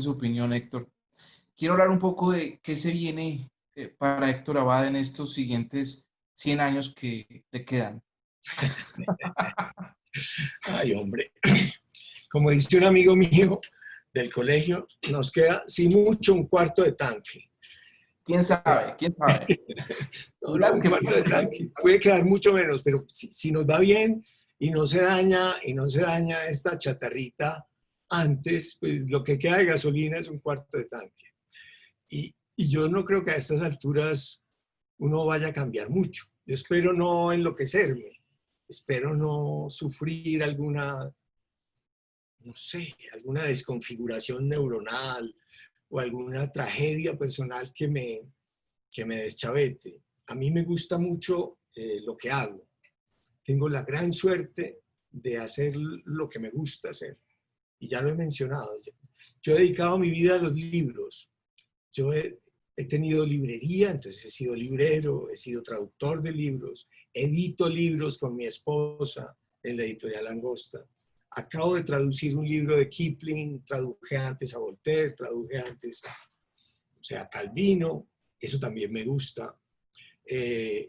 su opinión, Héctor. Quiero hablar un poco de qué se viene para Héctor Abad en estos siguientes 100 años que le quedan. Ay, hombre, como dice un amigo mío del colegio, nos queda, si mucho, un cuarto de tanque. ¿Quién sabe? ¿Quién sabe? No, no, Las un que cuarto de pasan. tanque. Puede quedar mucho menos, pero si nos va bien y no se daña esta chatarrita antes, pues lo que queda de gasolina es un cuarto de tanque. Y yo no creo que a estas alturas uno vaya a cambiar mucho. Yo espero no enloquecerme, espero no sufrir no sé, alguna desconfiguración neuronal o alguna tragedia personal que me deschavete. A mí me gusta mucho lo que hago. Tengo la gran suerte de hacer lo que me gusta hacer. Y ya lo he mencionado. Yo he dedicado mi vida a los libros. Yo he tenido librería, entonces he sido librero, he sido traductor de libros, edito libros con mi esposa en la editorial Langosta. Acabo de traducir un libro de Kipling, traduje antes a Voltaire, traduje antes a Calvino, eso también me gusta.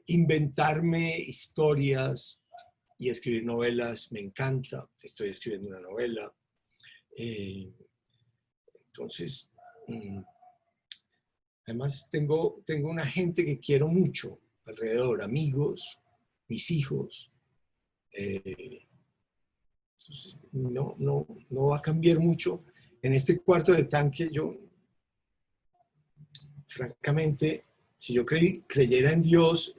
Inventarme historias y escribir novelas me encanta. Estoy escribiendo una novela. Entonces, además tengo una gente que quiero mucho alrededor, amigos, mis hijos. Entonces, no va a cambiar mucho. En este cuarto de tanque yo, francamente, si yo creyera en Dios,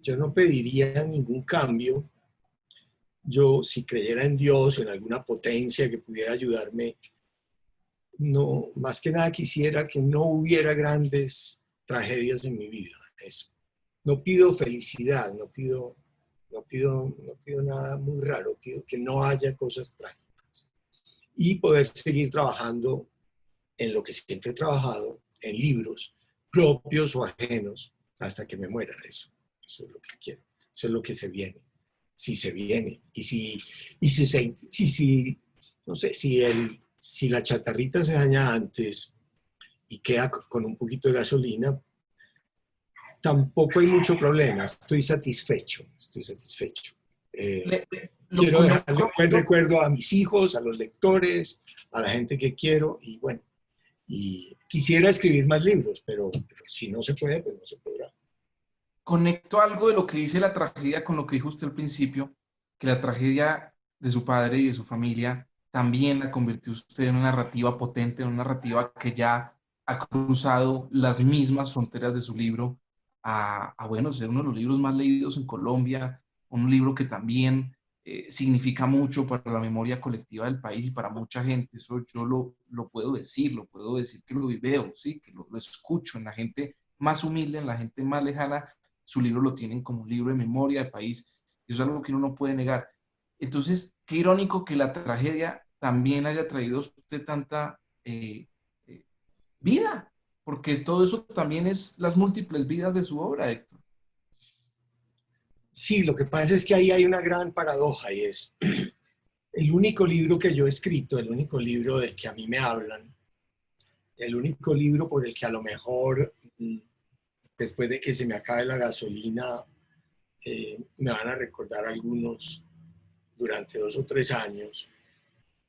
yo no pediría ningún cambio. Yo, si creyera en Dios o en alguna potencia que pudiera ayudarme, no, más que nada quisiera que no hubiera grandes tragedias en mi vida. Eso. No pido felicidad, no pido nada muy raro, pido que no haya cosas trágicas. Y poder seguir trabajando en lo que siempre he trabajado, en libros propios o ajenos, hasta que me muera. Eso es lo que quiero, eso es lo que se viene. Si se viene, no sé, si la chatarrita se daña antes y queda con un poquito de gasolina, tampoco hay mucho problema, estoy satisfecho. Lo Quiero conecto dejarle un buen mucho. recuerdo a mis hijos, a los lectores, a la gente que quiero y bueno, y quisiera escribir más libros, pero si no se puede, pues no se podrá. Conecto algo de lo que dice la tragedia con lo que dijo usted al principio, que la tragedia de su padre y de su familia también la convirtió usted en una narrativa potente, en una narrativa que ya ha cruzado las mismas fronteras de su libro bueno, ser uno de los libros más leídos en Colombia, un libro que también significa mucho para la memoria colectiva del país y para mucha gente. Eso yo lo puedo decir que lo veo, ¿sí? Que lo escucho en la gente más humilde, en la gente más lejana. Su libro lo tienen como un libro de memoria de país, y eso es algo que uno no puede negar. Entonces, qué irónico que la tragedia también haya traído a usted tanta eh, vida, porque todo eso también es las múltiples vidas de su obra, Héctor. Sí, lo que pasa es que ahí hay una gran paradoja y es el único libro que yo he escrito, el único libro del que a mí me hablan, el único libro por el que a lo mejor después de que se me acabe la gasolina me van a recordar algunos durante 2 o 3 años.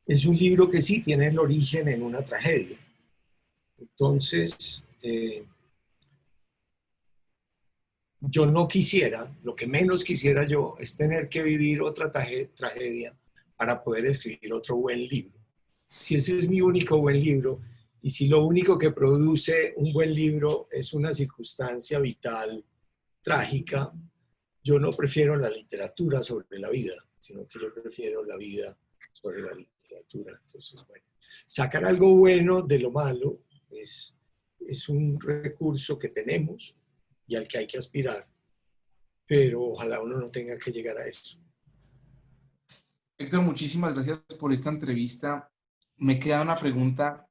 Es un libro que sí tiene el origen en una tragedia. Entonces, yo no quisiera, lo que menos quisiera yo es tener que vivir otra tragedia para poder escribir otro buen libro. Si ese es mi único buen libro y si lo único que produce un buen libro es una circunstancia vital trágica, yo no prefiero la literatura sobre la vida, sino que yo prefiero la vida sobre la literatura. Entonces, bueno, sacar algo bueno de lo malo es un recurso que tenemos y al que hay que aspirar, pero ojalá uno no tenga que llegar a eso. Héctor, muchísimas gracias por esta entrevista. Me queda una pregunta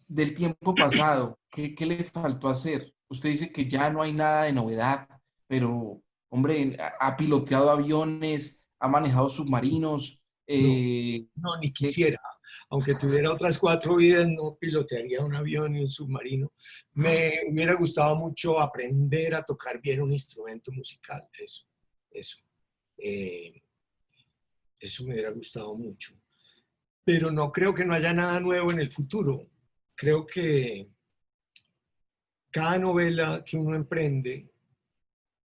del tiempo pasado. ¿Qué le faltó hacer? Usted dice que ya no hay nada de novedad, pero, hombre, ha piloteado aviones, ha manejado submarinos. No, eh, no, ni ¿qué- quisiera. Aunque tuviera otras 4 vidas, no pilotearía un avión ni un submarino. Me hubiera gustado mucho aprender a tocar bien un instrumento musical, eso. Eh, Eso me hubiera gustado mucho. Pero no creo que no haya nada nuevo en el futuro. Creo que cada novela que uno emprende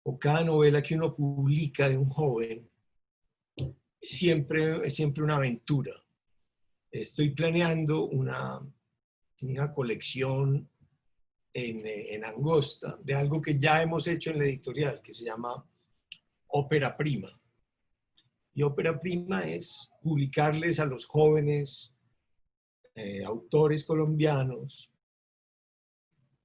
o cada novela que uno publica de un joven siempre es siempre una aventura. Estoy planeando una colección en Angosta de algo que ya hemos hecho en la editorial, que se llama Ópera Prima. Y Ópera Prima es publicarles a los jóvenes autores colombianos,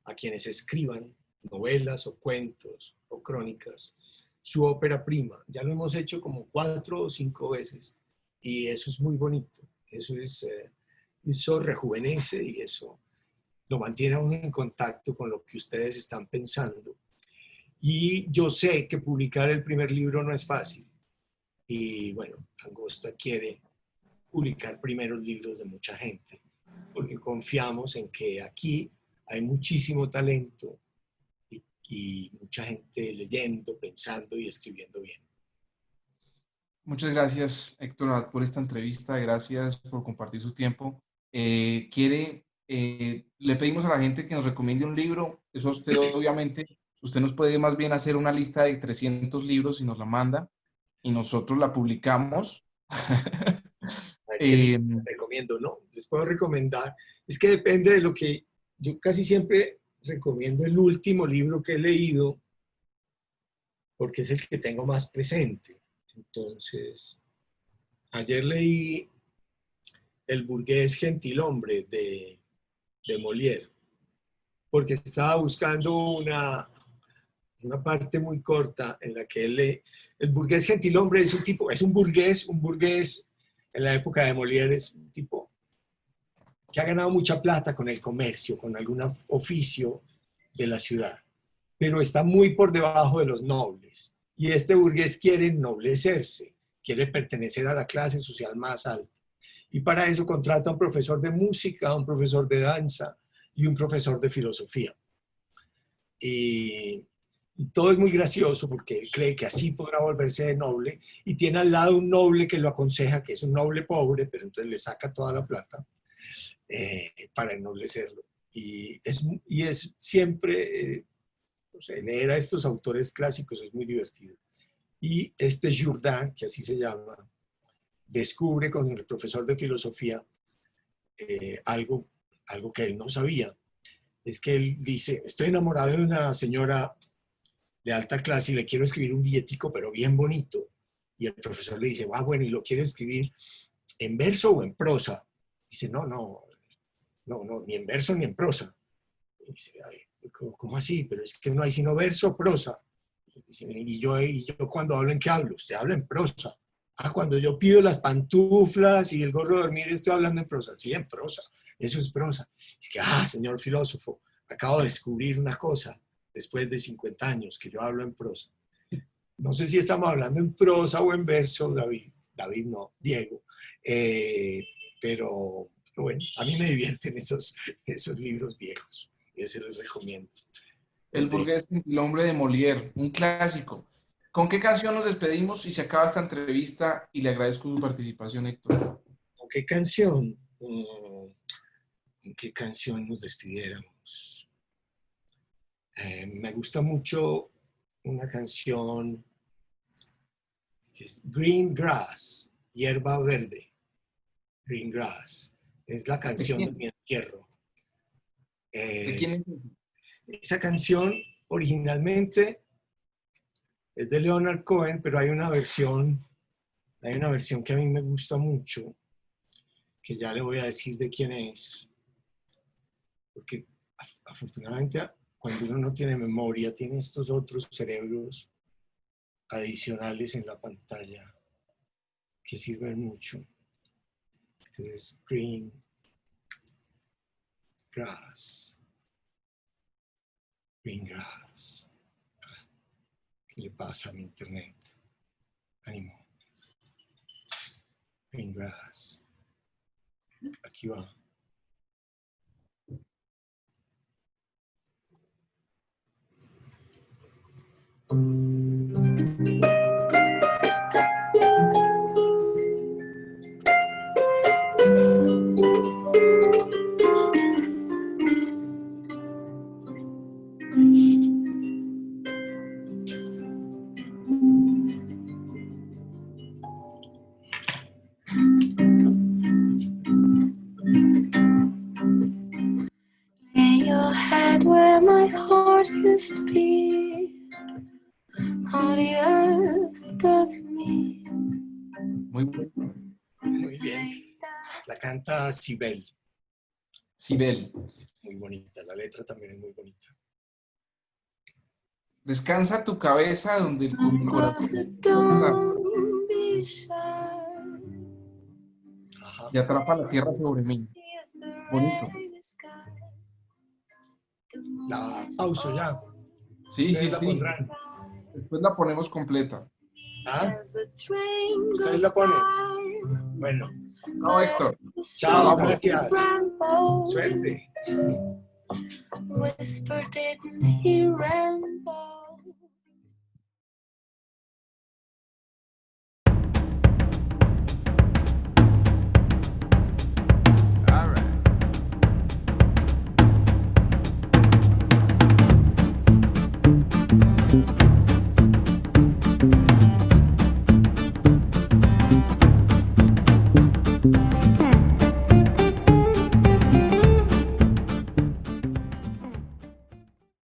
a quienes escriban novelas o cuentos o crónicas, su ópera prima. Ya lo hemos hecho como 4 o 5 veces y eso es muy bonito. Eso rejuvenece y eso lo mantiene a uno en contacto con lo que ustedes están pensando. Y yo sé que publicar el primer libro no es fácil. Y bueno, Angosta quiere publicar primeros libros de mucha gente, porque confiamos en que aquí hay muchísimo talento y mucha gente leyendo, pensando y escribiendo bien. Muchas gracias, Héctor, por esta entrevista. Gracias por compartir su tiempo. Le pedimos a la gente que nos recomiende un libro. Eso usted, obviamente, usted nos puede más bien hacer una lista de 300 libros y nos la manda y nosotros la publicamos. A ver, ¿qué les Eh, recomiendo? No, les puedo recomendar. Es que depende de lo que yo casi siempre recomiendo el último libro que he leído porque es el que tengo más presente. Entonces, ayer leí El burgués gentilhombre de Molière, porque estaba buscando una parte muy corta en la que el burgués gentilhombre es un tipo, es un burgués en la época de Molière es un tipo que ha ganado mucha plata con el comercio, con algún oficio de la ciudad, pero está muy por debajo de los nobles. Y este burgués quiere ennoblecerse, quiere pertenecer a la clase social más alta. Y para eso contrata a un profesor de música, a un profesor de danza y un profesor de filosofía. Y Y todo es muy gracioso porque él cree que así podrá volverse de noble y tiene al lado un noble que lo aconseja, que es un noble pobre, pero entonces le saca toda la plata para ennoblecerlo. Y es siempre, no sé, leer a estos autores clásicos es muy divertido. Y este Jourdain, que así se llama, descubre con el profesor de filosofía algo que él no sabía. Es que él dice, estoy enamorado de una señora de alta clase y le quiero escribir un billetico, pero bien bonito. Y el profesor le dice, bueno, ¿y lo quiere escribir en verso o en prosa? Dice, no, ni en verso ni en prosa. Y dice, ¿cómo así? Pero es que no hay sino verso o prosa. Dice, y yo cuando hablo, ¿en qué hablo? Usted habla en prosa. Cuando yo pido las pantuflas y el gorro de dormir, estoy hablando en prosa. Sí, en prosa. Eso es prosa. Es que, señor filósofo, acabo de descubrir una cosa después de 50 años que yo hablo en prosa. No sé si estamos hablando en prosa o en verso, David. David no, Diego. Pero bueno, a mí me divierten esos libros viejos. Ese les recomiendo. El burgués, el hombre de Molière, un clásico. ¿Con qué canción nos despedimos y se acaba esta entrevista? Y le agradezco su participación, Héctor. ¿Con qué canción? ¿Con qué canción nos despidiéramos? Me gusta mucho una canción que es Green Grass, hierba verde. Green Grass. Es la canción de mi entierro. ¿De quién es? Esa canción originalmente es de Leonard Cohen, pero hay una versión que a mí me gusta mucho, que ya le voy a decir de quién es, porque afortunadamente cuando uno no tiene memoria, tiene estos otros cerebros adicionales en la pantalla que sirven mucho. Este es Green Grass. Green Grass. ¿Qué le pasa a mi internet? Ánimo. Green Grass. Aquí va. Where my heart used to be, on the earth above me. Muy bien. La canta Sibel. Sibel. Muy bonita. La letra también es muy bonita. Descansa tu cabeza donde el corazón y atrapa la tierra sobre mí. Bonito. La pauso ya. Sí, sí, sí. Después la ponemos completa. ¿Ustedes la ponen? Bueno. No, Héctor. Chao, gracias. Suerte.